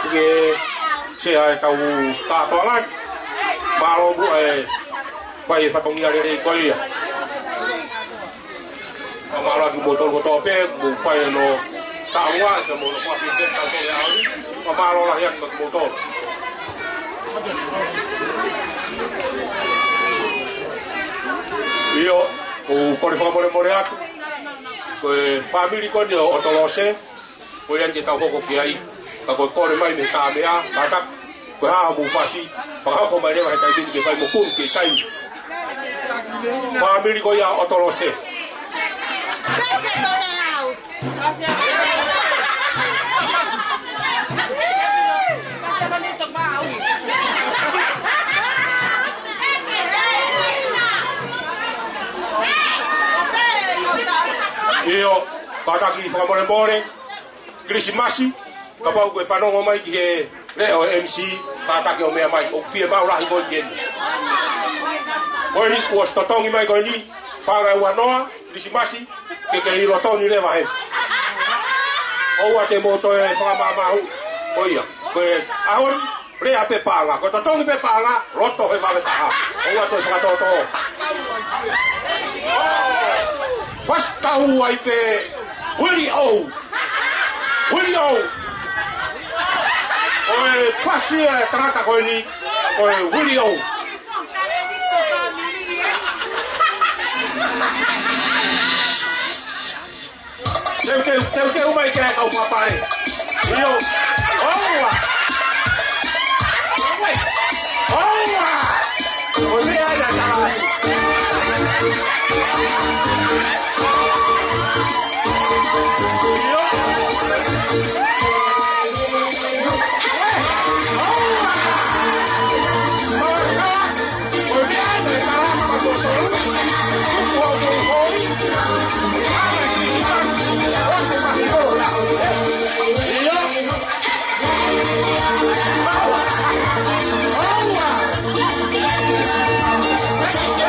porque se ai tau ta to lan malo bu vai fa tong ia re ko ia malo ki botol pe bu pai no ta wa ke mo no pa ke ta to ya ali malo lah yang botol io o por favor moreato ko family ko dio otolose ko yang kita hoko ki ai ko ko mai me ka mea ka ko ha mu fasi fa ko mai le ha kai ke vai mo ku ke tai family ko ya otolose io kata ki fa more Krismasi kapau ko fa no mai ki le o MC kata ki o me mai o fie ba ra ko yen oi ko sto tongi mai ko ni para wa noa Krismasi ke ilo toni le vai o wa te moto e fa ma o ia ko ahon re a pe panga ko to tongi pe panga roto he va ta o wa to fa to Fasta uai pe Willie O Oe fasi e tangata koe ni Oe Willie O Teu mai kea kau papai Io Oua Oua Oe mea ina kalai Take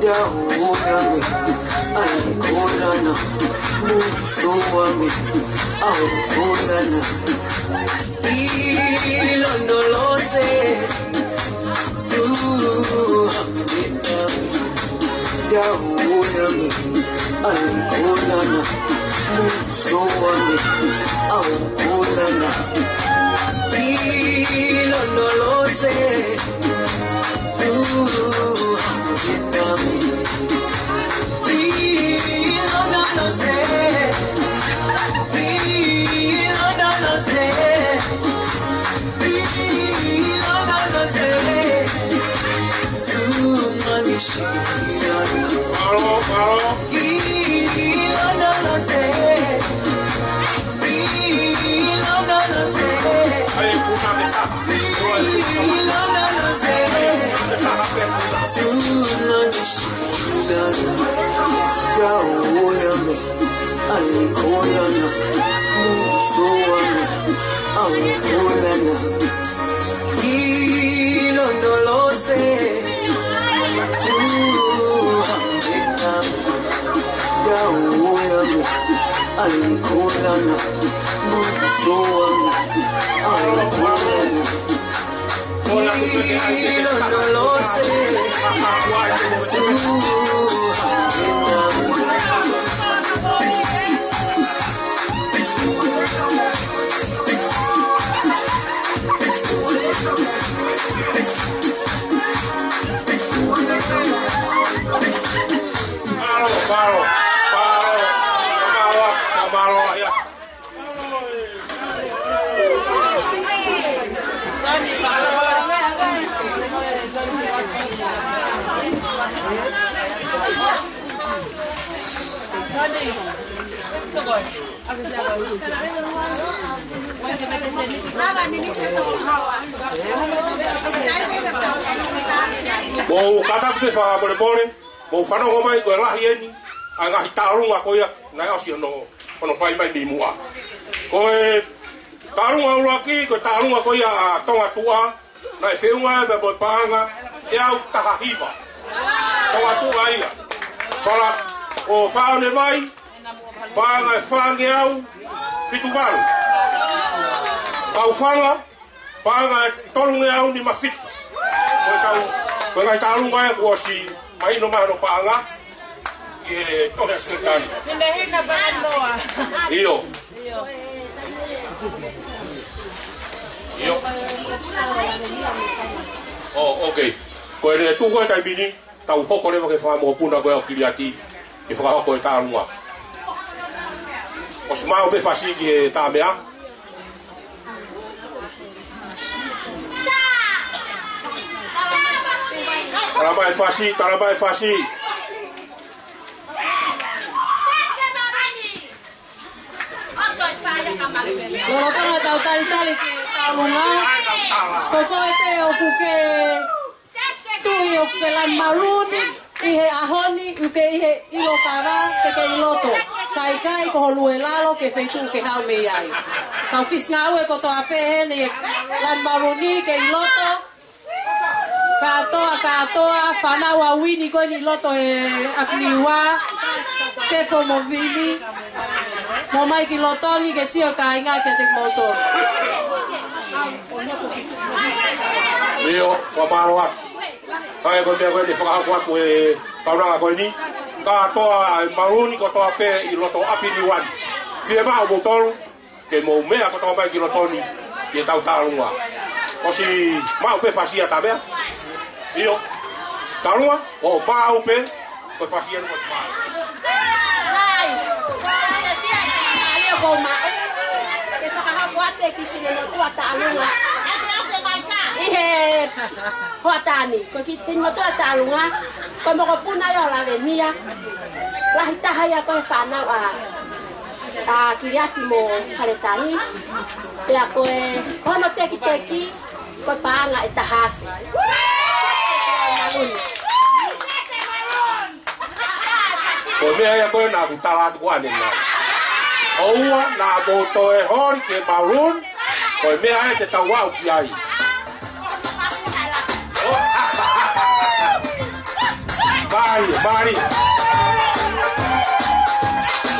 Dauyame, Alikolana, Musuame, Aukolana, Ilondolose, Suhamina, Dauyame, Alikolana, Musuame, Aukolana, Ilondolose, Alikolana, Musuame, Aukolana, Ilondolose, Suhamina, Dauyame, Alikolana, Musuame, Aukolana, Ilondolose, Mo kata te fa bore bore, mo fana ho mai ko la hieni, anga hitarunga ko ya na o si no ono fai mai ni mua. Ko e tarunga ro aki ko tarunga ko ya tonga tua, na e feunga da bo panga, e au tahiva. Tonga tua ia. Kola o fa ne mai, panga e fange au fituvalu. Kau fanga, panga tolunge au ni mafit. Ko tau Pengai talu mai ko si mai no mai no panga e to es kan. Hina ba anoa. Iyo. Oh, okay. Ko ele tu ko tai bini, tau hoko le ke fa mo puna ko kiliati. Ke fa ko talu wa. Os mau pe fasi ki ta mea. Tarabai fasi. Loro tanga tau tali ki talunga. Koko ete o kuke tui o ke lan maruni. Ihe ahoni uke ihe ilo kara ke iloto. Kai ko lue lalo ke feitu ke hau me ai. Kau fis ngau e ko to ape ni lan maruni ke iloto. Katoa fana wa wini ko ni loto e akniwa sefo movili mo mai ki lotoni ke sio ka inga ke te motor Iyo famaro ai ko te ko ni fa ko ko e pauna ko ni katoa maruni ko to ape I loto api ni wan fie ba o motor ke mo me ko to mai ki lotoni ke tau tarunga o si ma pe fasia tabea Iyo, tarua, o pau pe, ko fasia no spa. Sai. Ali ko ma. Ke fa ka boate ki sino no tua talunga. Ihe hoatani, ko ki no tua talunga, ko mo ko puna yo la venia. La hita haya ko fana a kiriati mo haretani. Pe ko ko no teki ko paanga itahafi. Ko me ya ko na kutala tu ane na. Oua na boto e hori ke maroon. Ko me ai te tawa o ki ai. Mari.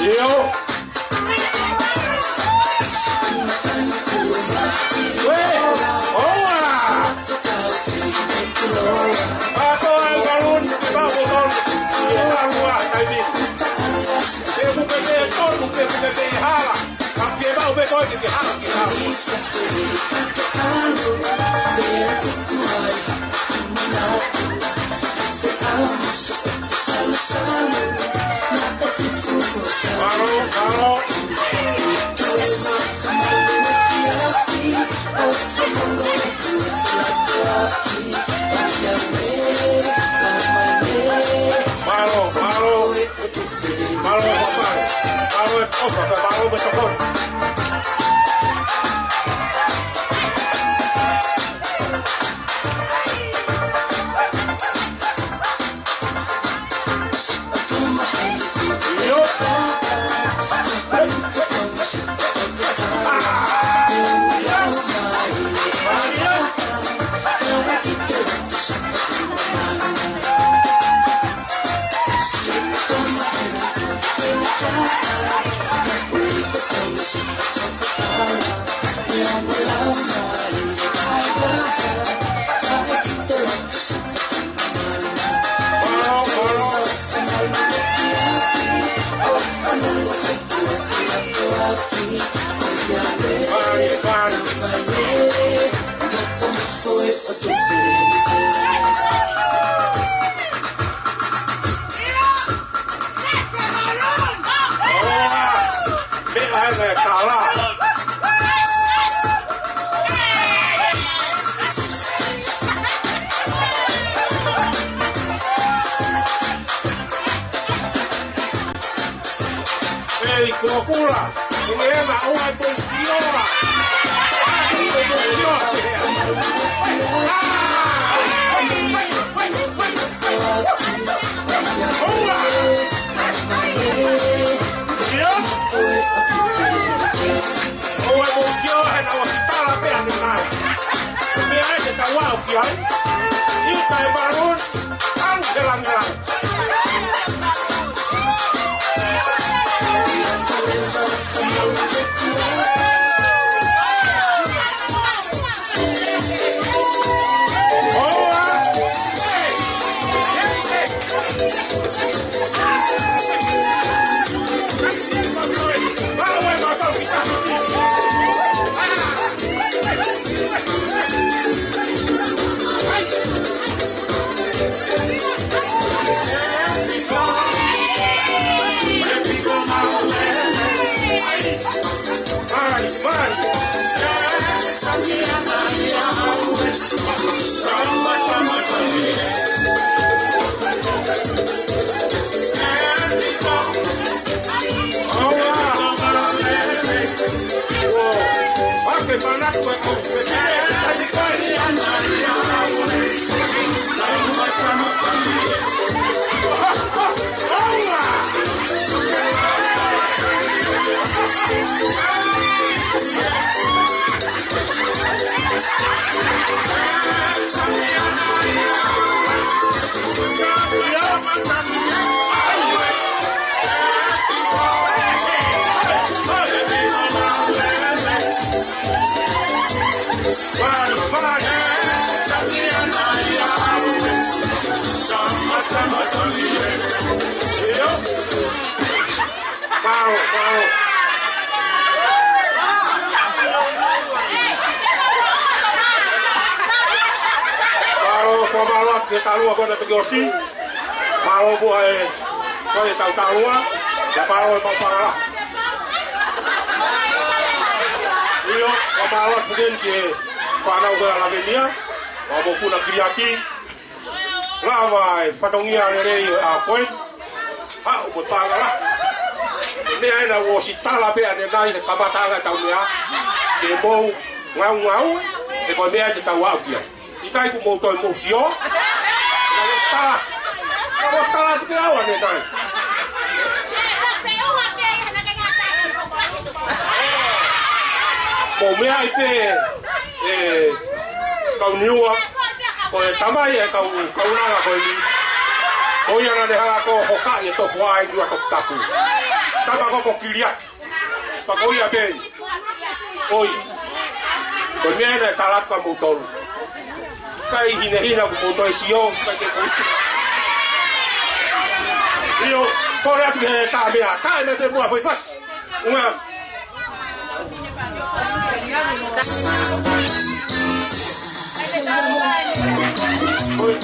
Yo. Weh, Ako ang galon, iba botol. Kita luar kami. Saya bukan betul, bukan hala. Tapi iba betul di hala kita. Halo. Malo betul. Procura, leva uma bolsinha. Talua quando tu gosi, malo buai, kau tahu talua, ya malo papala. Iyo, malo sedin ke, fana uga lavenia, mau puna kriati, lavai, fatongia rei apoi, hau botala lah. Ini ada wosi tala be ada nai kamataga tahu ya, demo ngau, depois me aja tahu apa dia. Kita ikut motor musio. Vamos estar lá de água, né, Dai? Bom, me aí kau niua, kau tamai kau naga kau ni. Oia na ne hanga ko hokai e tofu ai dua tok tapu. Tama ko kiriat. Pakoia ben. Oi. Ko mena talat ka motor. Kai hina ko motor sio kai ke kusi. Io pora tu ke ta bea, ta me te mua foi fas. Unha. Oi.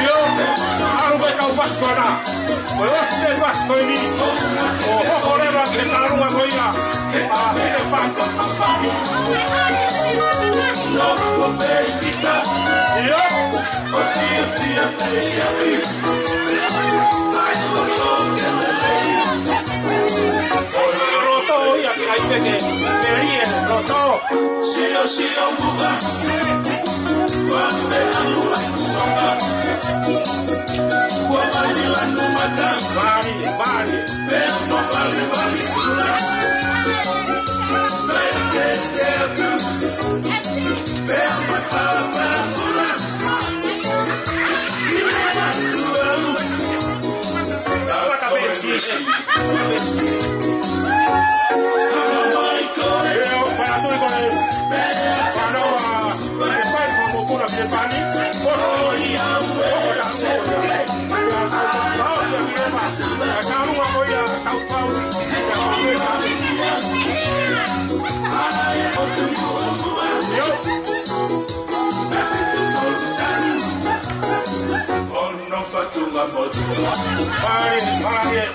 Io aru be kau fas kona. Oi se fas ko ni. O leva ke taru a koia. Ah, e fanto. No competita. Io roto ia kai peke. Perie roto. Sio muga. Wame alua songa. Kwa malila numata. Bari. Peno bari. Pare.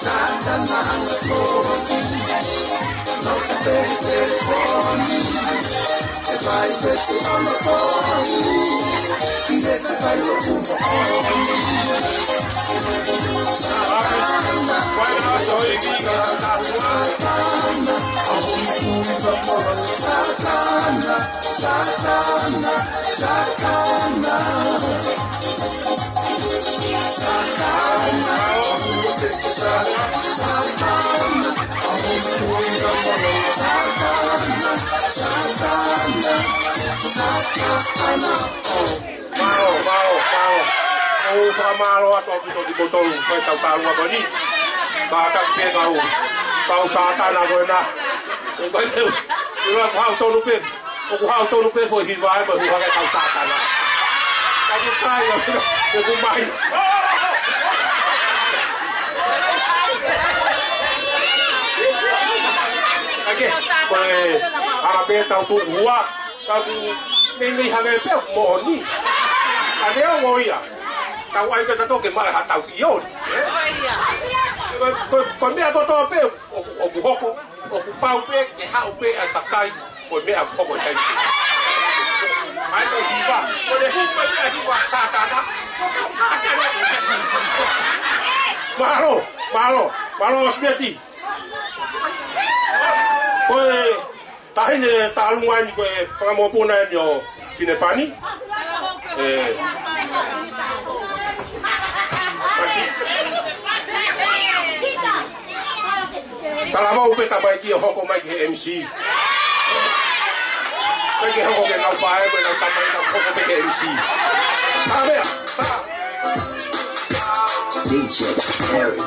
Satan O whakamaro ato pito di botolu kai tau tarunga koni. Ka tak pe kau. Kau satana koe na. Koe teu. Ira hau tonu pe. O ku hau tonu pe foi hiwai ba hu kau satana. Ka ku sai yo ku mai. Ake. Koe a pe tau tu hua. Ka ku nei hange pe mo ni. Ane o ngoia. Tau ai ka to ke mai ha tau io. Ko me a to pe o ku hoko o ku pau pe ke ha o pe a takai ko me a hoko tai. Ai ko diva, ko le hu pe a diva satana. Satana. Malo smiati. Ko tahi ne talunga ni ko famopuna ni o Kinepani. Talava upe tabai ki hoko mai ki MC. Ke hoko ke na fae me na tabai na hoko ke MC. Sabe? DJ Harry.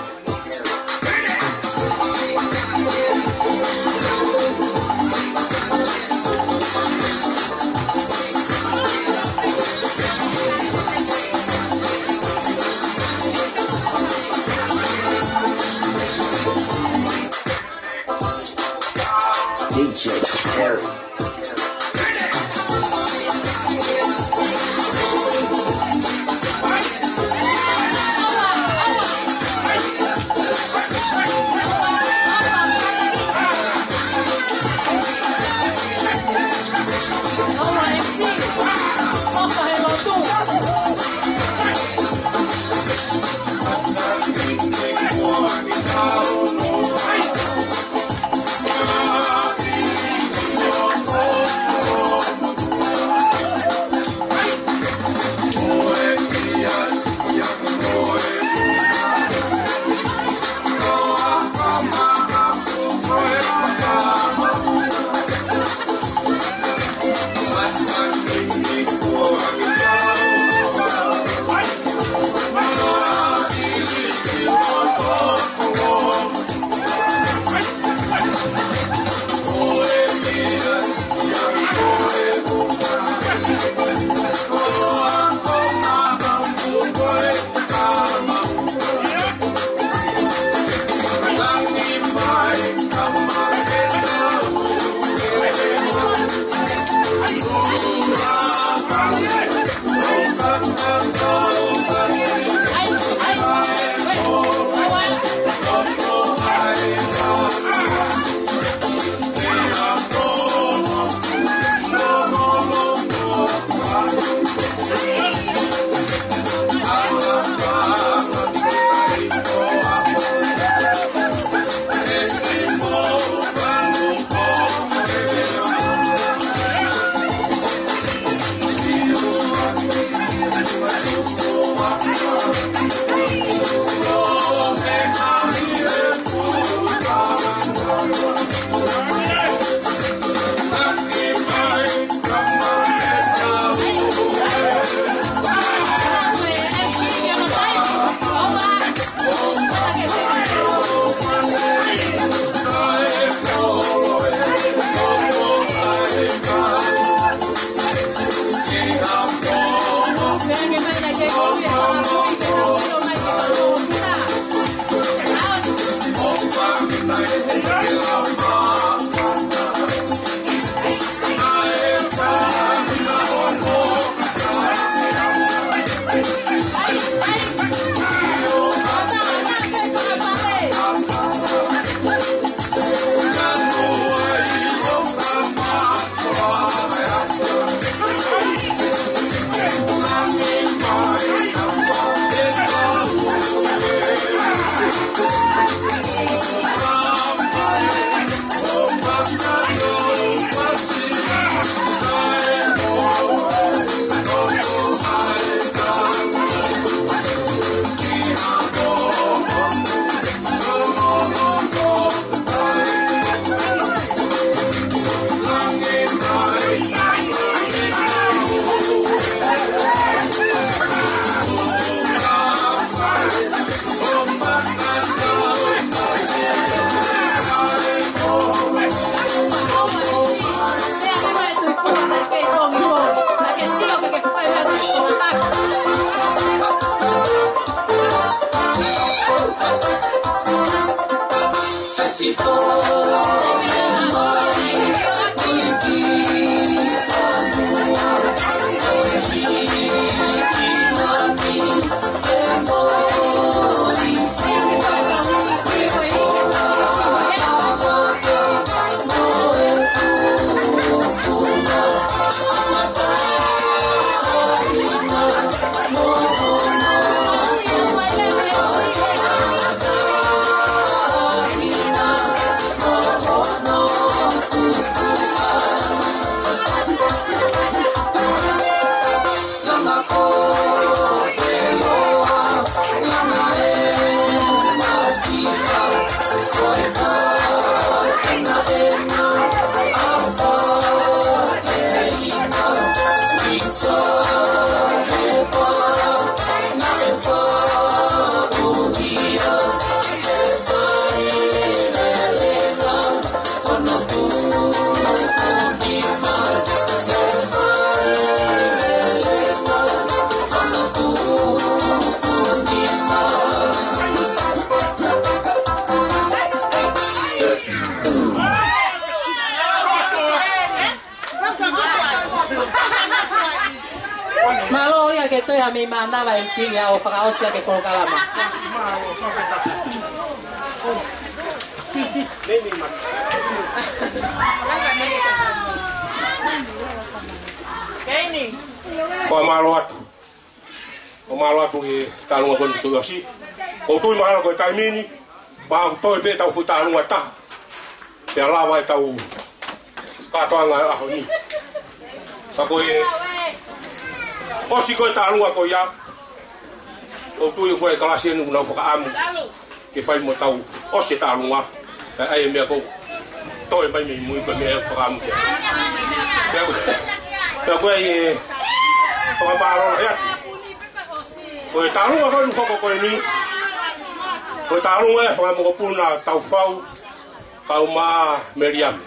DJ Harry. Malo ia ke toi a me mana vai singa o whakaosia ke porokalama. Ko malo atu. O malo atu e talunga kon tu asi. O tu mahalo ko taimini. Ba toi pe tau fu talunga ta. Pe lava e tau ka toanga a honi. Sa ko e o si ko talunga ko ya. O tu e ko e kalasi nu na foka amu. Ke fai mo tau o se talunga. Ai me ko toi mai me mu ko me foka amu. Pe ko e foka malo ya. Ko talunga ko nu ko ni. Ko talunga e foka mo ko puna tau fau kau ma Meriam.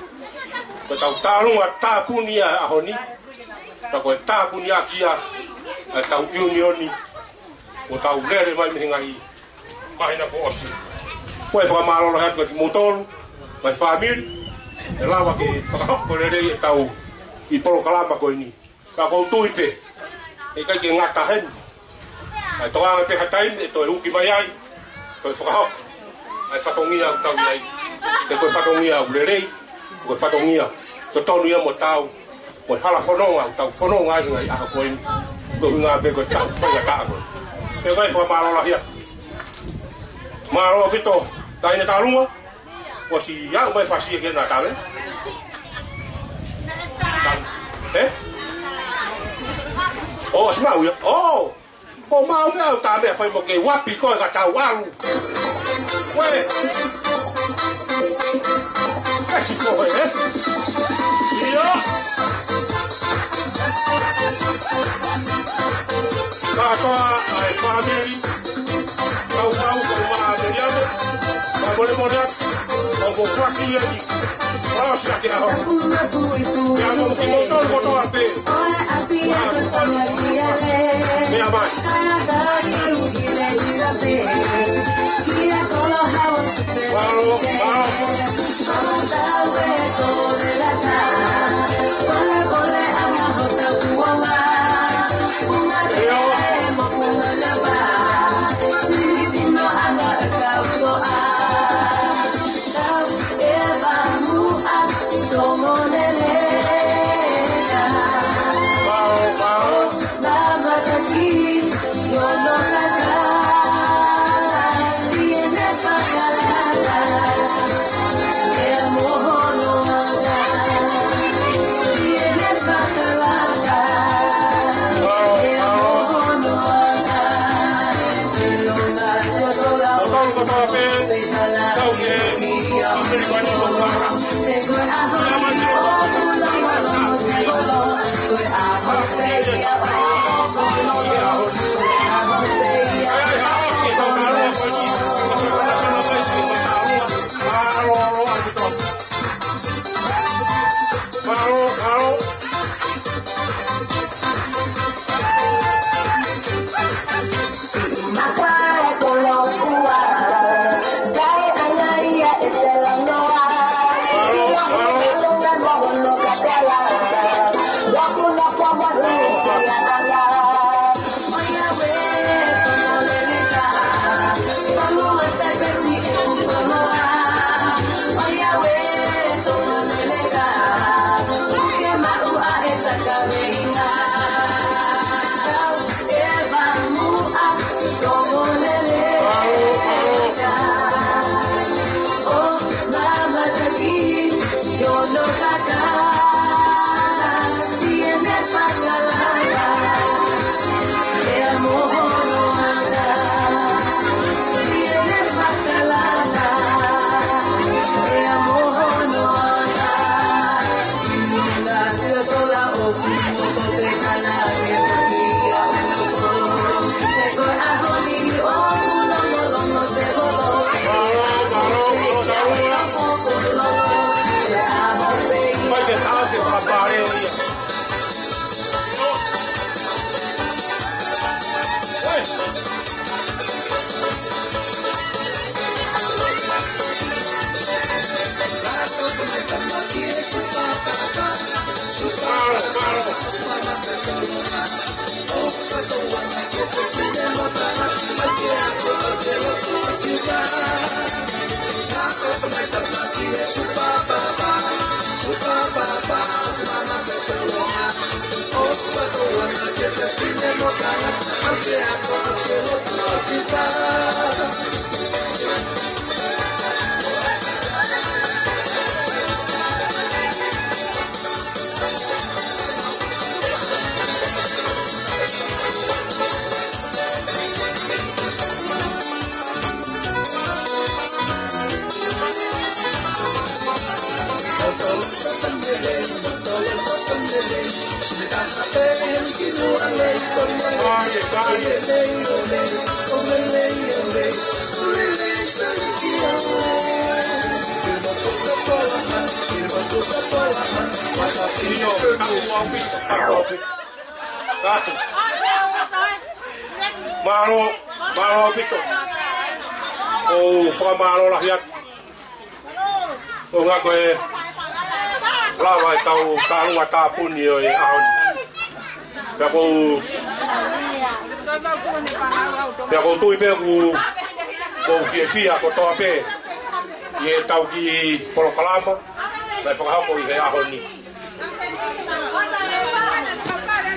Ko tau talunga ta punia a honi. Ta ko ta punia kia a tau unioni. Ko tau lere mai me ngai. Mai na ko osi. Ko e foka malo hat ko motol. Mai family. E lava ke foka ko lere e tau I polo kalama ko ni. Ka ko tuite. E kai ke ngata hen. Ai toa pe hatain e to huki mai ai. Ko foka. Ai fatongia tau ai. Te ko fatongia ulerei. Ko fatongia. To tonu ia mo tau. Mo hala fononga tau fononga ai a ko ni. Ko nga be ko tau fa ta ko. E vai fa malo la hia. Malo kito. Tai na talunga. Ko si ya mai fa si ke na ta le. Eh? Oh, si mau ya? Oh! Ko mau te au ta me fai mo ke wapi ko ka tau walu. Ué! É si ko é? Io! Ka toa ai family. Kau ko ma Meriam. Ka mole mole. Ko kwasi ai. Oh, si ke ho. Ya no ki mo to ape. Mira vai. Claro. Malo pito. Oh, famalo lah ya. Oh, ngaku lama tahu tahu mata pun yo ahon. Peko tu peko fia ko to ape. Ye tau ki polo kalama. Vai falar com ele ahon ni.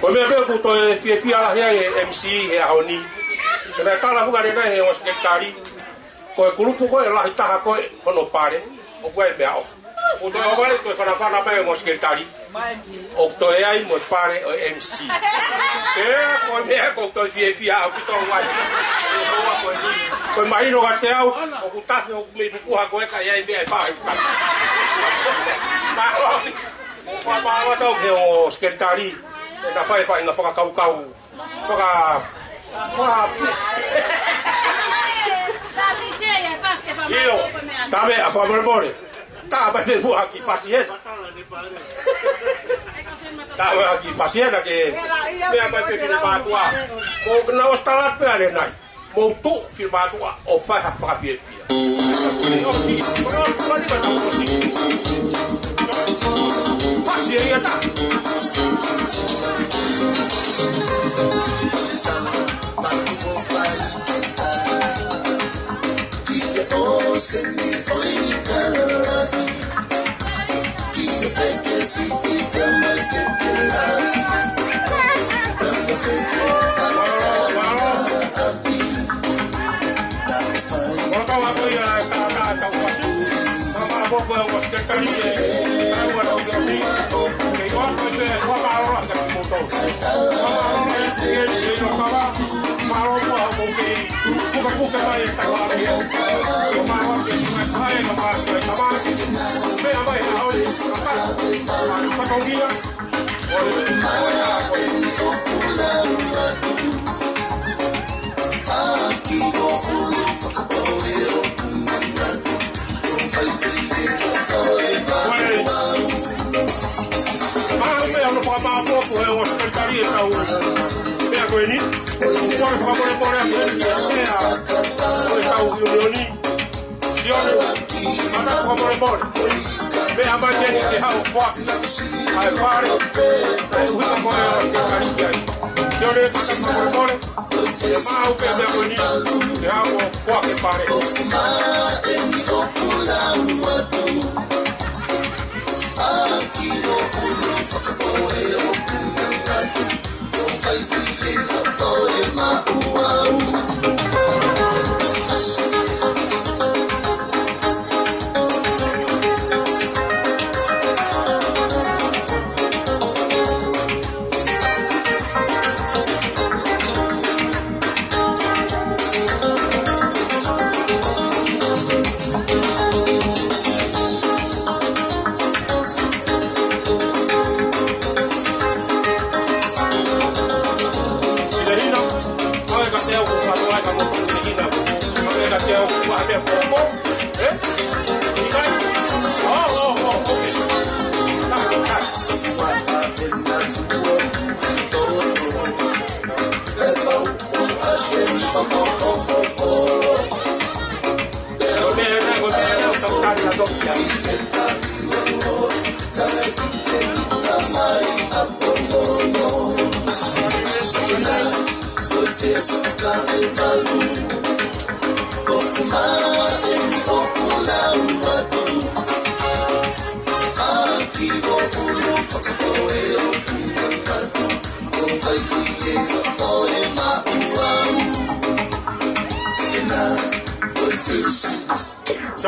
Ko me peko to fia lah ya MC e ahon ni. Kena kala fuga de nai o sekretari. Ko grupo ko la hita ko hono pare. O ko e bea. O to o vale to fana pe o sekretari. O to e ai mo pare o MC. Ko me ko to fia o to wa. Ko mai no ga te au o ku tafe o me ku ha ko e ka ia be fa. Ma to ke o sekretari. Na fa na fa ka kau. Io, tabe a favor bore. Taba de bu aqui facien. Taba aqui facien que me vai ter firmado a. Mo na ostalat pe ale nai. Mo tu firmado a o fa a fa fia. No si, no pode botar o si. Facien ya tá.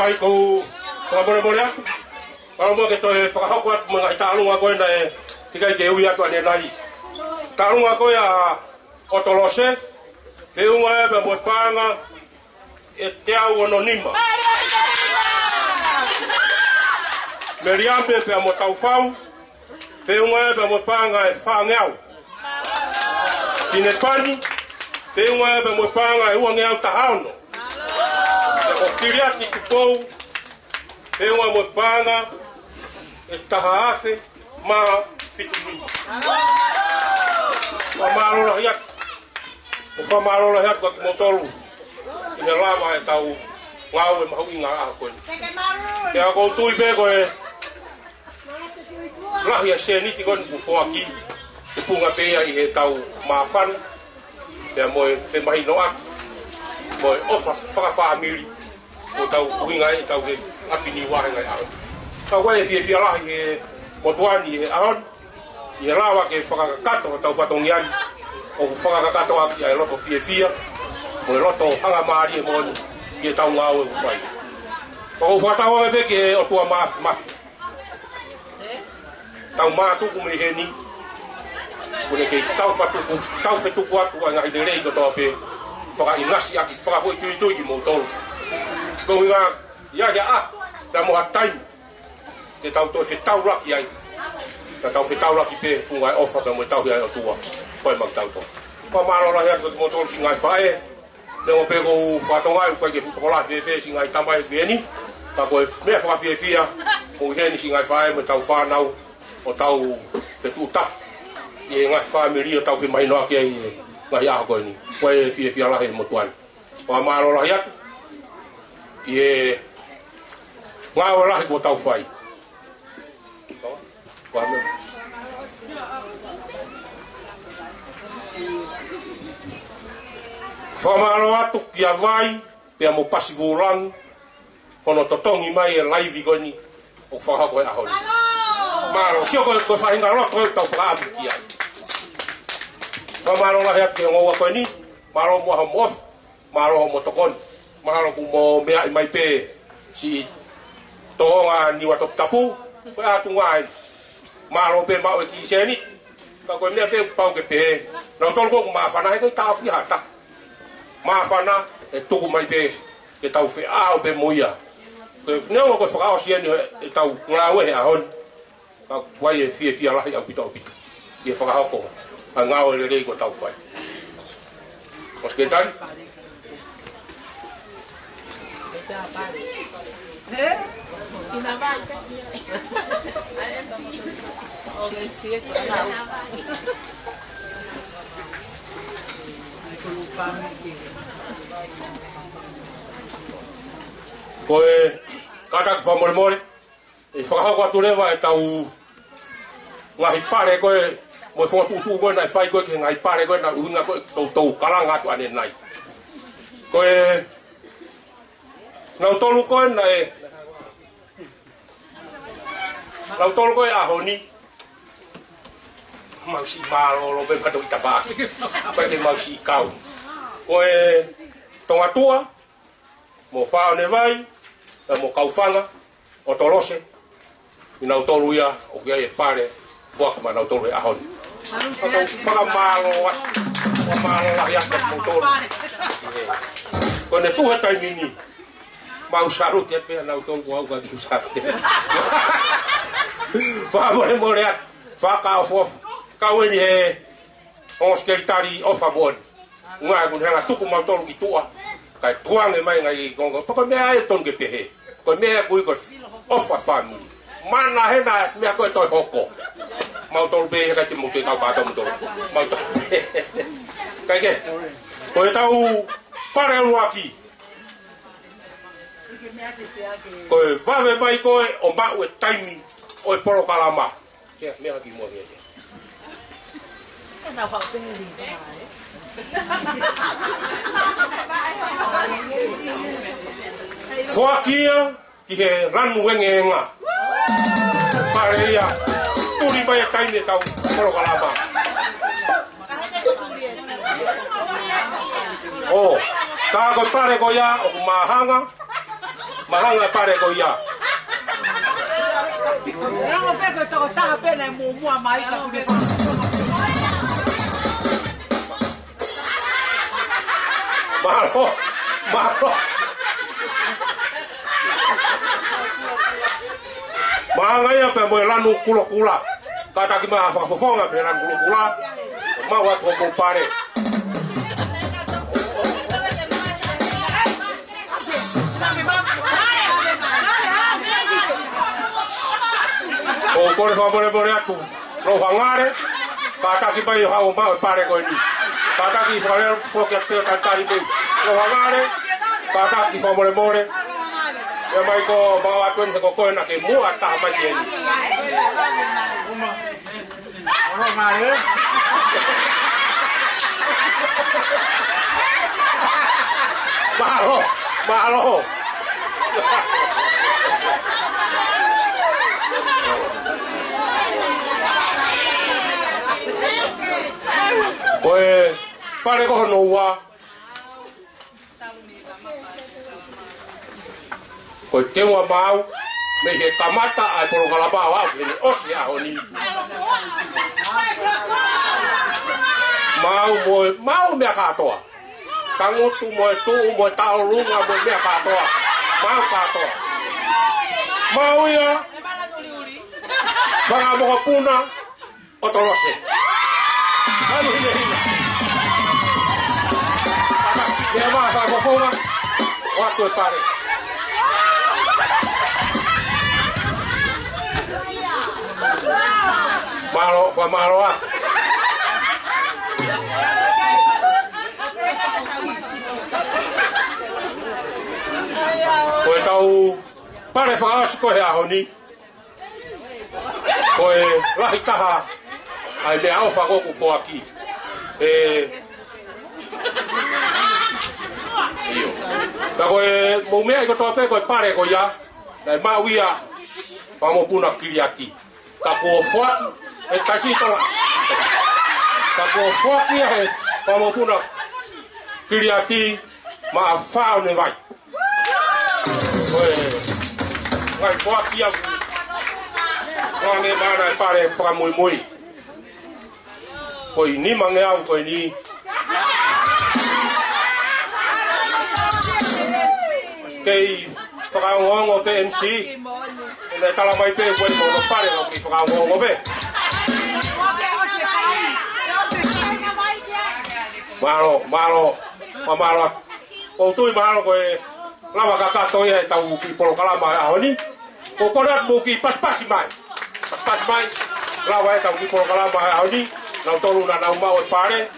sai ko more aku. Kalau mo ke to e whakahoko atu mga itālunga koe na e tikai ke ui atu ane nai. Tālunga koe a otolose, te unga e pe moe pānga e te au anonima. Meriambe pe a mo taufau, te unga e pe moe pānga e whāngeau. Sine pani, te unga e pe moe pānga e uangeau tahaono. Te o kiriati kupou, te unga moe pānga e taha ase ma fitumini. Whamarora hiatu. O whamarora hiatu aki motoru. I he lama e tau ngau e mahu i ngā aha koe. Te a kou tui pe koe rahi a seniti koe ku whoaki. Te punga pea i he tau mawhana. Te a moe te mahi no aki. Moe ofa whakawhamiri. O tau uhinga e tau he apini wahenga e ahon. Tau koe e fia rahi e motuani e ahon. I he lawa ke whakakakato tau whatongiani. O whakakakato aki e loto fia. O e loto hanga maari e moni. I e tau ngau e whai. O whakatawa e peke o tua mafi. Tau mātuku me he ni. Kone ke tau whetuku atu a ngahi rei ko toa pe. Whaka inasi aki whakahoi tui ki mō tolu. Kau inga ia a. Ta moha taimi. Te tau toi whetau raki ai. Ta tau whetau raki pe funga e ofa pe mo tau hia o tua. Koe mag tau toa. Pa marora hea tuka ki mō tolu si ngai whae. Le o pego whatongai koe ke whutokola whewhe si ngai tamai kueni. Ta koe mea whakawhiawhia. O heni si ngai whae me tau whanau. O tau whetu tak. I e ngai whamiri o tau whemahino aki ai e ngai aha koe ni. Koe e whiawhia lahe mo tuani. Pa marora hea tu. I e ngā o lahi ko tau whai. Whamaro atu ki a vai, pia mo pasi vōrangu, hono totongi mai e laivi koe ni, o whakako e ahoni. Maro, sio koe whahinga roto koe tau whakaamu ki ai. Whamaro lahi atu ki a ngaua koe ni, maro mo ha moth, maro mo tokoni, maro ku mo mea i mai pē, si tohonga niwa top tapu, koe atu ngai, maro pē mau e ki seni, ka koe mea pē pau ke pē, nau tolu koe ku mawhana he koe tāwhi hata. Mawhana e tuku mai pē, ke tau whi au pē moia. Neo koe whakao sieni e tau ngāwe he ahon, ka wai e whia lahi au pita o pita. I e whakahoko, a ngāwe le rei ko tau whai. Os ke tari? Koe kataki whamoremore, e whakahoko atu rewa e tau ngahi pare koe, mo e whakatutu koe nai whai koe ke ngahi pare koe na uhinga koe tau karanga atu ane nai. Koe nau tolu koe nai, nau tolu koe ahoni, mausi maro ben kato ita whaki, koe ke mausi kau. Koe tonga tua, mo whao ne vai, mo kauwhanga, o tolose, i nau tolu ia, o kia e pare, whaka ma nau tolu e ahoni. Whakamaro atu, o maro lahi atu mo tolu. Koe ne tuhe taimini, mau saru te pēr nau tolu ko au ka ki saru te. Whamore more atu, whakao fofu, kau eni he, o skeritari ofa boni. Ngai kun hanga tuku mau tolu ki tua, kai tuange mai ngai kongo, papa mea e ton ke pehe. Koe mea kui koe ofa family. Mana hena mea koe toi hoko. Mau tolu pehe kai te mutu tau pato mu tolu. Mau tolu pehe. Kai ke, koe tau pare luaki. Koe vave mai koe o mau e taimi o e poro kalama. Kea, mea ki mua mea kea. Nào họ tên gì vậy? Whakia ki he ranu wenge ngā. Pare ia, turi mai e kaine tau poro kalama. O, ka koe pare ko ia o ku mahanga, Mahanga pare ko ia. Rango peko to ta pena mo mai ka ku fa. Malo. Mahanga ia pe mo lanu kula. Kata ki ma fa fofonga pe lanu kula. Ma wa ko pare. O kore fa bore atu. Ro fangare. Kata ki bai ha o ma pare ko ni. Kata ki fa fo ke te kantari be. Ro fangare. Kata ki fa bore. Ya mai ko bawa tuen ko ko na ke mu ata mai ke ni. Ro mare. Malo. Koe pare ko no wa. Koe te wa mau me he kamata ai poro kalaba wa ni osi a oni. Mau me ka toa. Tango tu mo tao lunga mo me ka toa. Mau ka toa. Mau ya. Banga mo puna otolose. Ano hina. Ya ma fa fofoma. Wato pare. Malo. Koe tau pare whaasi koe ahoni. Koe lahi taha ai mea au whakoku whoaki. Iyo. Ka koe mou mea iko toa pe koe pare koe ia. Nai mauia wamo puna kiriaki. Ka koe whoaki e kasi toa. Ka koe whoaki e wamo puna kiriaki ma whao ne vai. Ngai whoaki au. Ngai mana e pare whakamui. Koe ni mange au koe ni. Kei whakaongongo pe MC. Nai tala mai pe koe mo no pare no ki whakaongongo pe. Malo. Ko tui malo koe lava kakato ia e tau ki polo kalama ahoni. Ko korat mo ki paspasi mai. Lava e tau ki polo kalama ahoni. Nau tolu na nau mau e pare.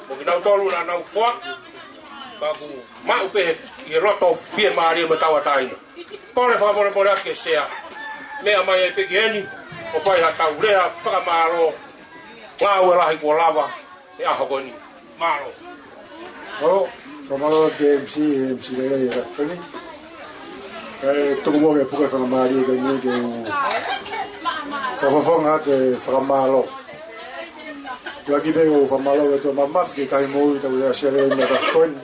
Mo ki nau tolu na nau fuak. Kaku mau pe i roto fie maari me tau ataina. Kore whamore ake sea. Mea mai e peki eni. O whai ha tau rea whakamaro. Ngau e lahi kua lava. E aho koni. Malo. Malo. Whamaro ke MC lele e rakoni. Tuku mo ke puke whakamari e ke ni ke whawhawhonga te whakamaro. Lagi be o whamalo e to mamaf ke kai mo i tau ea sere me rakoni.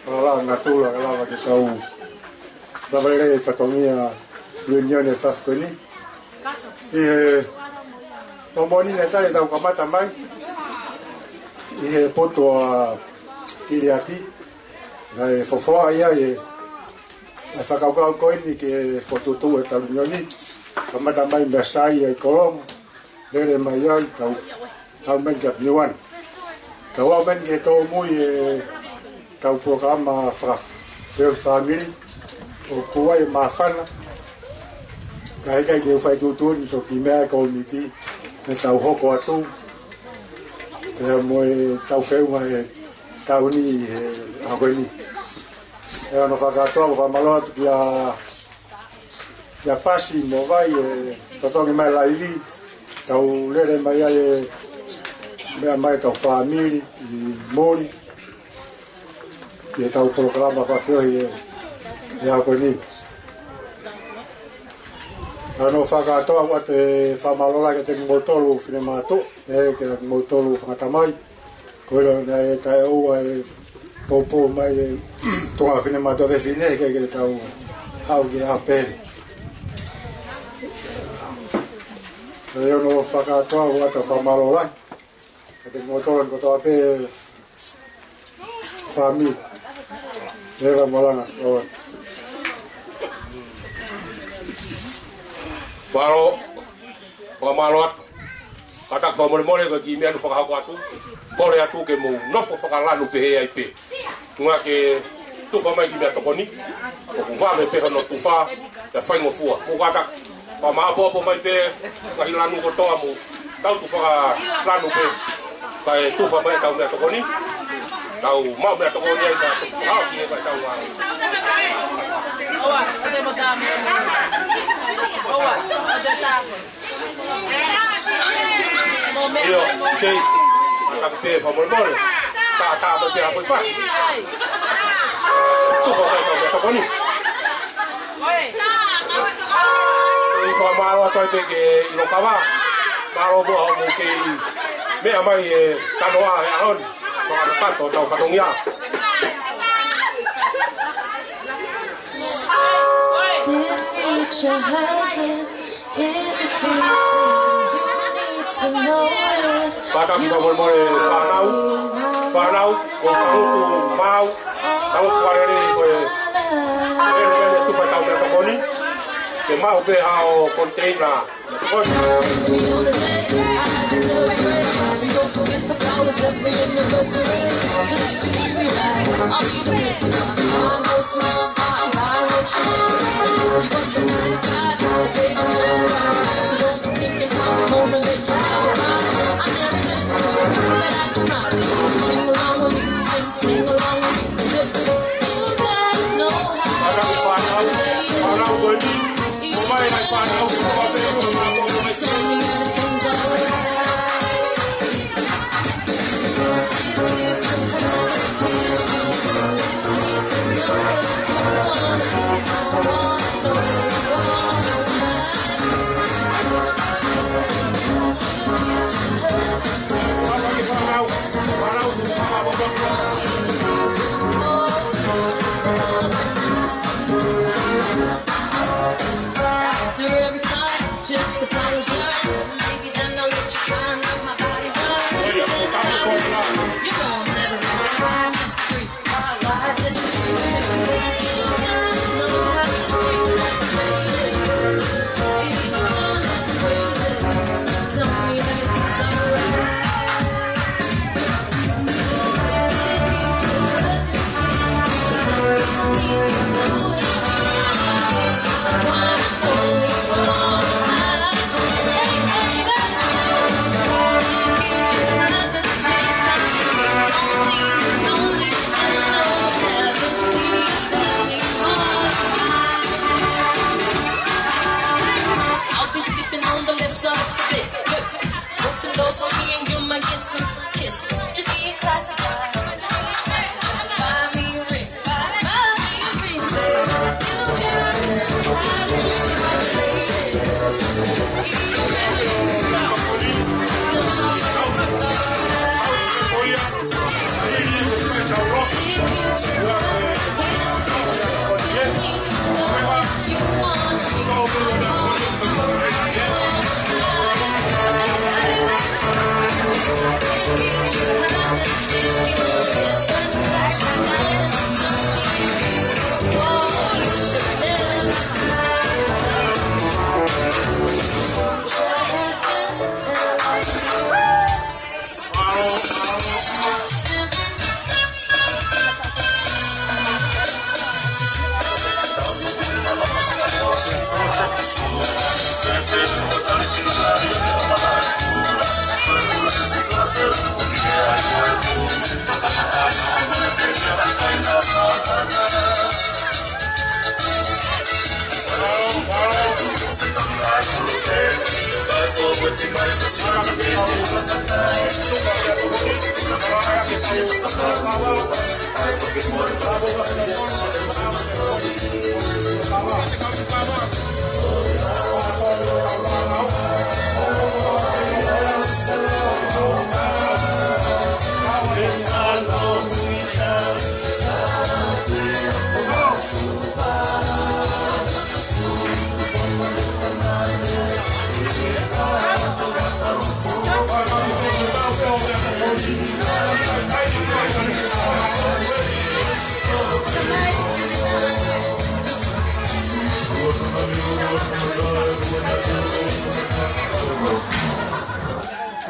Whala ngatula ke lava ke tau Babalere e whatongia luenione whafkoni. Nomoni ne tale tau kamata mai. I he poto a kiriaki. Na e fofoa ia e whakaukau koini ke fotutu e talumioni. Kamata mai Masai e Kolom. Lere mai ai tau men ke apniwan. Tau au men ke tau mui e tau programa Whakawheu Family. O kua e mawhana. Kai ke whai tūtūni to ki mea ko miki. E tau hoko atu. Pea mo e tau wheunga e tau ni e hakoini. E ano whakatoa ko whamaloa tu ki a pasi mo vai e totongi mai laivi. Tau lere mai ai e mea mai tau whamiri i mori. E tau programa whawheohi e hakoini. Tano whakatoa wa te whamalola ke te ngotolu whine mātou, ke ngotolu whangatamai. Koero e tae ua e pōpō mai e tonga whine mātou whine ke tau au ki a pēni. Reo no whakatoa wata whamaro lai. Ka te motoran ko toa pē whami. Rera malanga. Waro, whamaro atu. Katak whamore ka ki mea nu whakahako atu. Pore atu ke mou nofo whakalanu pe hea i pe. Tunga ke tuwha mai ki mea tokoni. O kuwhame peha no tuwha, ya whaingo fua. O katak, whamaapopo mai pe, kahi lanu ko toa mo. Tau tuwha lanu pe. Kai tuwha mai tau mea tokoni. Tau mau mea tokoni ai ka tuwha ki e kai tau ngā. Oa, ate mo tāme. Oa, ate tāme. Io, sei, ma te fa mormore. Ta ma te ha poi fasi. Tu fa mai ta con ni. I fa malo to te che lo cava. Malo bo mo che me mai tanoa e aron. Fa tanto ta fa tonia. Dear future husband, here's a few things you need to know if Bata kita boleh fanau, o kamu mau, kamu farere ko ele tu fa tau na koni, ke mau pe ao container. don't forget the flowers every anniversary. Cause if you treat me right, I'll be the victim. I'm no superstar, I'm buying what you want. You got the 95, the baby's alright. So don't be thinking how we gonna make you alright. I never let you know that I do not. Sing along with me, sing along with me. You gotta know how to say it. You gotta know how to tell me everything's alright. After every fight, just apologize. Maybe then I'll let you try and make my body right. You gon' never try this street. Why disagree? You gotta know how to treat it. If you wanna treat it, tell me everything's alright. I'll be sleeping on the left side of the bed. Open doors for me and you might get some kisses. Just be a classy guy. Buy me a ring, buy me a ring.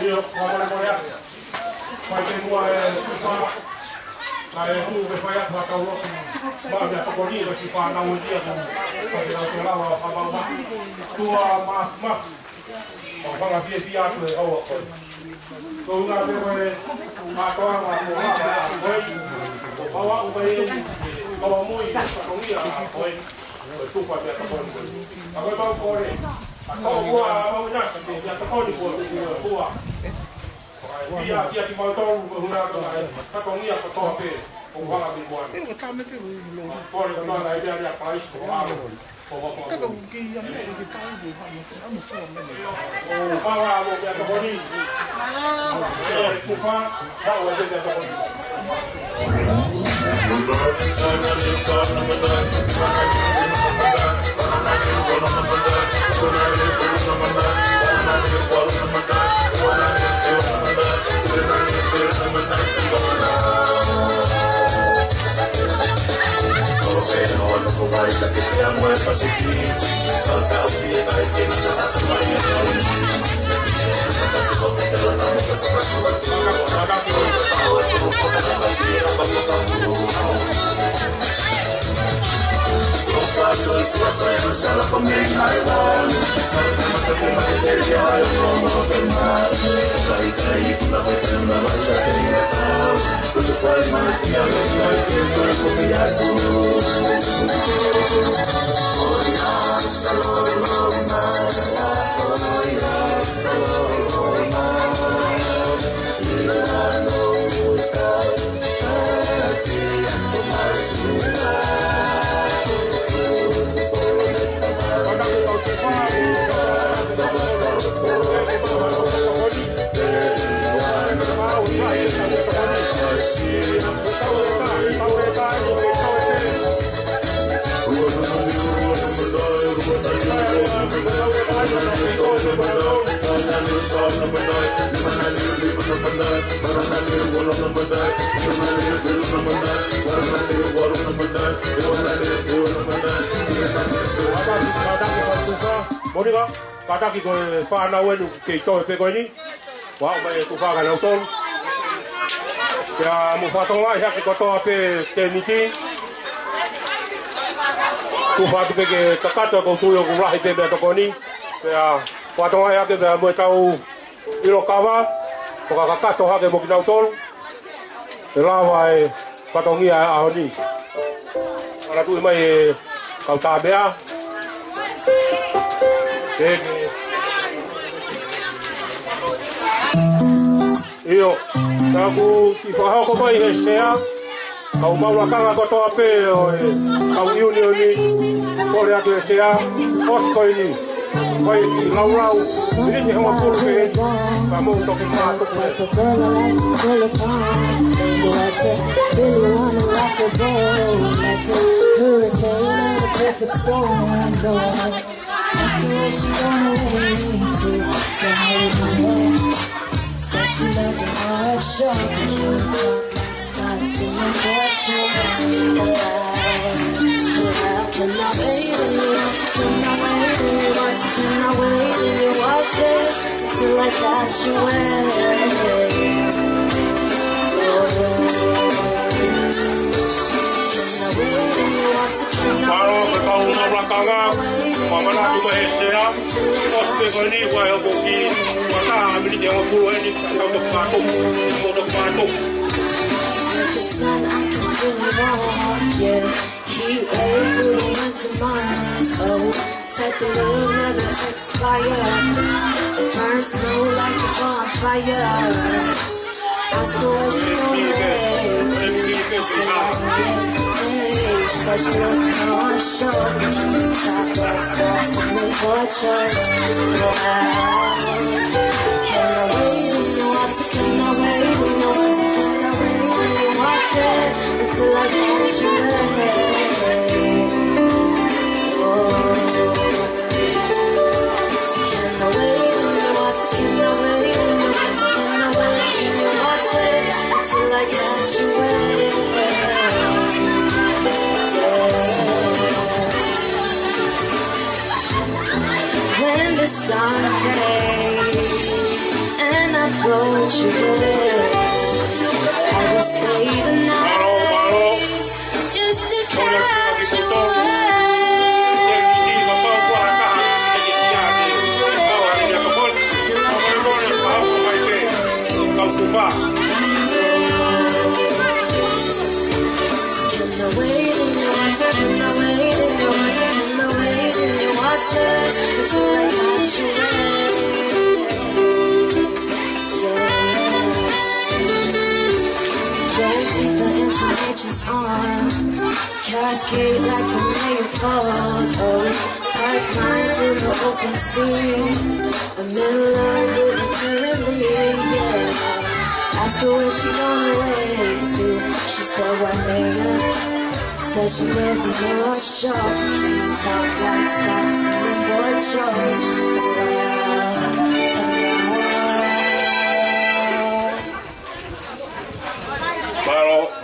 Io, guarda come fai che vuole la tu che fai a cavolo ma mi ha fatto dire si fa un dia perché la tua lava fa ma tu ma fa la via o tu una per ma tua ma poi o vai o muy con dia poi tu fa via cavolo agora vamos fuori vamos nessa que já tá fora de boa dia di Malton una ta con ia ko to pe o wala bi buan e ka me ke ko ri ko na idea ya pa is ko aro ko ko ko ko ki ya me ki ta bi ha mo so me o pa wa mo ya ko ni ku fa da wa de ko ni La que te amo es pacífico, falta un día para que no te haga mal y no Monica, kata ki ko fa na wenu ke to pe ko ni. Wa mai ku fa ka na ton. Ya mo fa to wa ya ki ko to pe te ni ti. Ku fa pe ke ka to ko tu yo ku la te be to ko ni. Ya fa to wa ya ke mo tau iro kawa. Ko ka to ha ke mo ki na ton. La vai fa to ngi a ni. Ala tu mai ka ta bea. Io, taku si fa ko mai he sea. Kau mau kanga ko to ape o kau unioni ko rea to sea. Os ko ini. Vai lau. Ini ni homa pulu pe. Kamu to ke ma to pe. Really wanna rock the boat like a hurricane in a perfect storm. I feel she gonna wait to say hi with my head. Said she left the heart short. Start singing fortunes aloud. How can I wait in you? Can I wait in you? Can I wait in you? What's it? Still like that you wait. Paro ko tau na rakanga. Mamana tu he sea. Os pe ko ni wa yo ki. Wa ta mi ni mo pulu ni ka to pa to. Mo to pa to. Sun, I can feel it off, yeah. Heat waves through the winter months. Oh, type of love never expire. It burns slow like a bonfire. Ask her where she going. Said she loves me on shore. Top bags, sparkling portraits. Can I wait in your water? Can I wait in your water? Can I wait in your water? Until I get you away. Oh. Can I wait in your water? Can I wait in your water? Can I wait in your sun fades and I float you away. I will stay the night just to catch you away. Until I got you Go deeper into nature's arms, cascade like a million falls. Oh, pipeline through the open sea. I'm in love with her currently, yeah. Ask her where she on her way to. She said, what made her? Said she lives in North Shore. Talk like Scots and board shorts.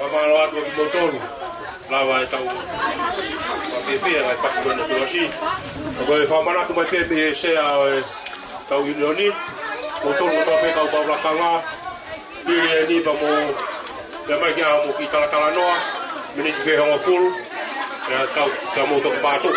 Malo atu ki motoru. Lava e tau. Pafefea kai pasikona tuasi. Ko e whamana tu mai pepe se a tau unioni. Motoru ko pe kau paula kanga. Piri e ni pa mo. Le mai ki a mo ki tala noa. Mini ki honga full. Ya tau ka mo to pato.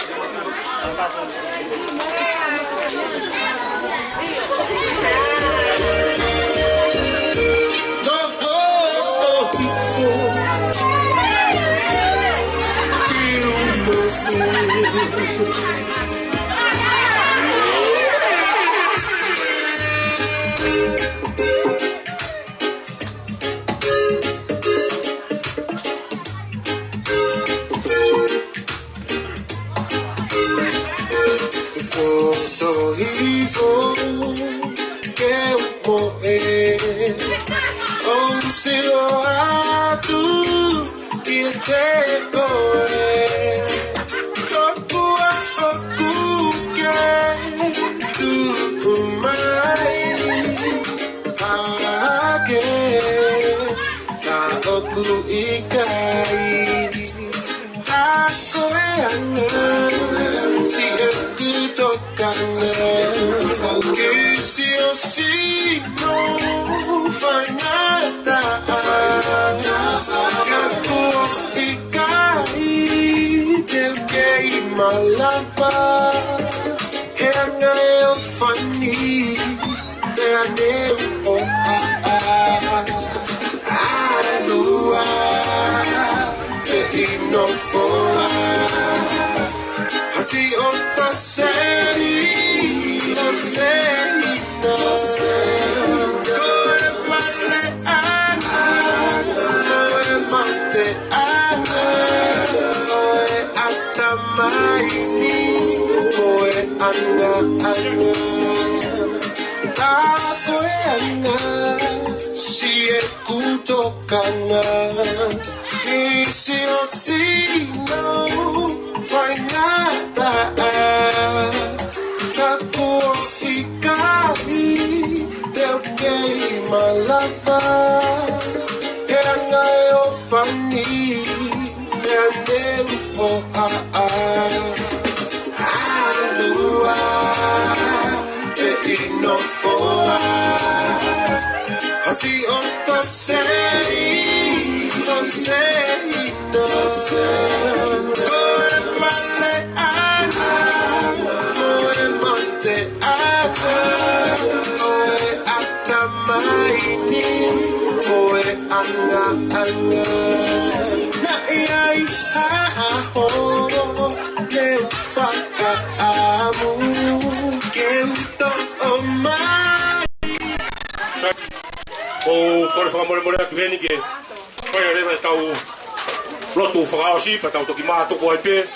Si patau toki mato ko ipe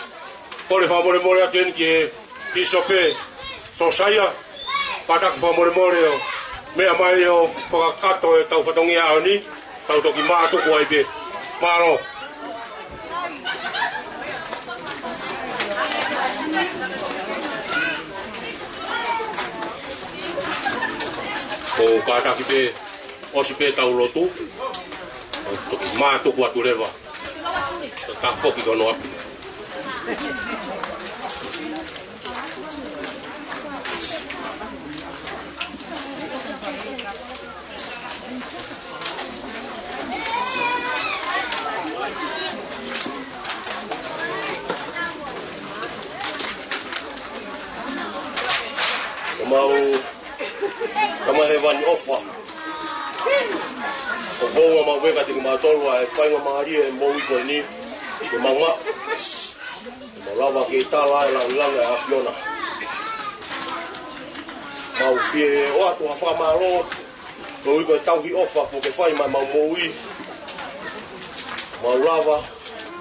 pole fa more aten ke isope so saya patak fa more me amai o fa kato e tau fatongi ani tau toki mato ko ipe maro o kata kipe o si pe tau lotu toki mato ko atureva ta foki kono api mau kama he van ofa o ho ma wega te ma tolu ai fai ma mari e mo ko ni ke mama ma lava ke tala la langa a Fiona mau fie o atu fa ma ro ko ko tau hi ofa ko ke fai ma mo wi ma lava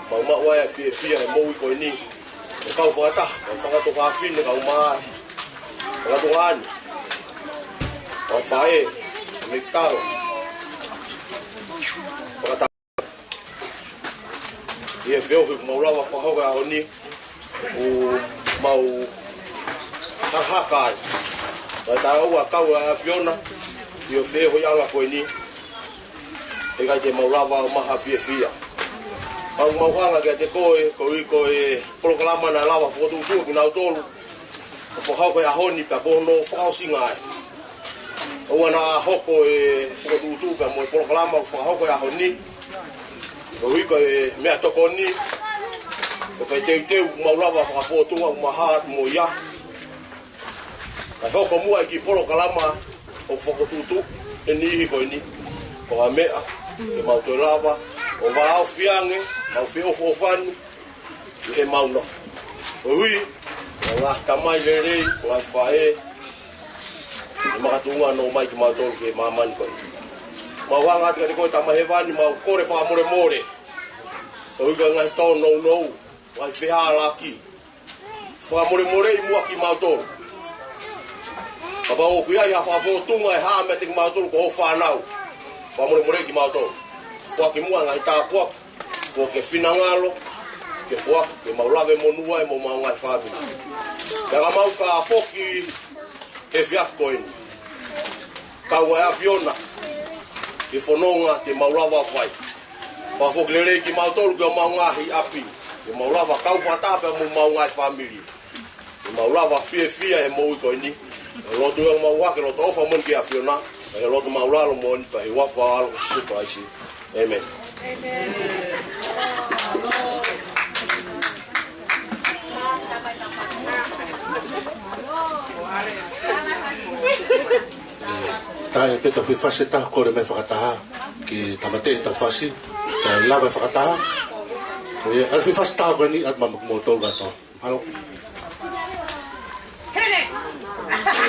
ma ma wa fie fie e mo ko ni kau fata to fa fin ka ma ka to an o fae mektaro kata ia veo que mau lava fa hoga oni o mau hakai ta o kau a Fiona io fe ho ya ko ni e ga te mau lava ma ha fie fia mau hanga ke te koe programa na lava foto tu na tolu fo hau a honi pa bono fa singa o na hoko e foto tu ka mo programa fo hau a honi ko me atoko ni ko te mau lava fa foto ma ha mo ya a hoko mo ki programa o foto tu ni ko ni ko a mea e mau to lava o va au fiange au fio fofani e mau no ui nga tamai lere nga fae ma tunga no mai ki mautol ke maman ko ma wanga te ko tamai hevani ma kore fa more ui ga nga to no wa fe ala ki fa more i mo ki mautol aba o kuia ya fa fo tunga ha me te mautol ko fa nau fa more ki mautol kwa ki mua ngai ta kwa ko ke finangalo ke fwa ke maulave monua e mo manga fabi daga mau ka foki e fias coin ka wa Fiona ke fononga ke maulava fai fa foki lere ki mautol ke manga hi api ke maulava ka fata pe mo manga family ke maulava fie e mo ko ni lo do mo wa ke lo to fa mo ke Fiona e lo maulalo mo ni pa e wa fa algo surprise. Amen. Tai pe to fase ta ko me fakata ki tamate ta fasi ta lava fakata e al fase ta ko ni at ma mo to ga to halo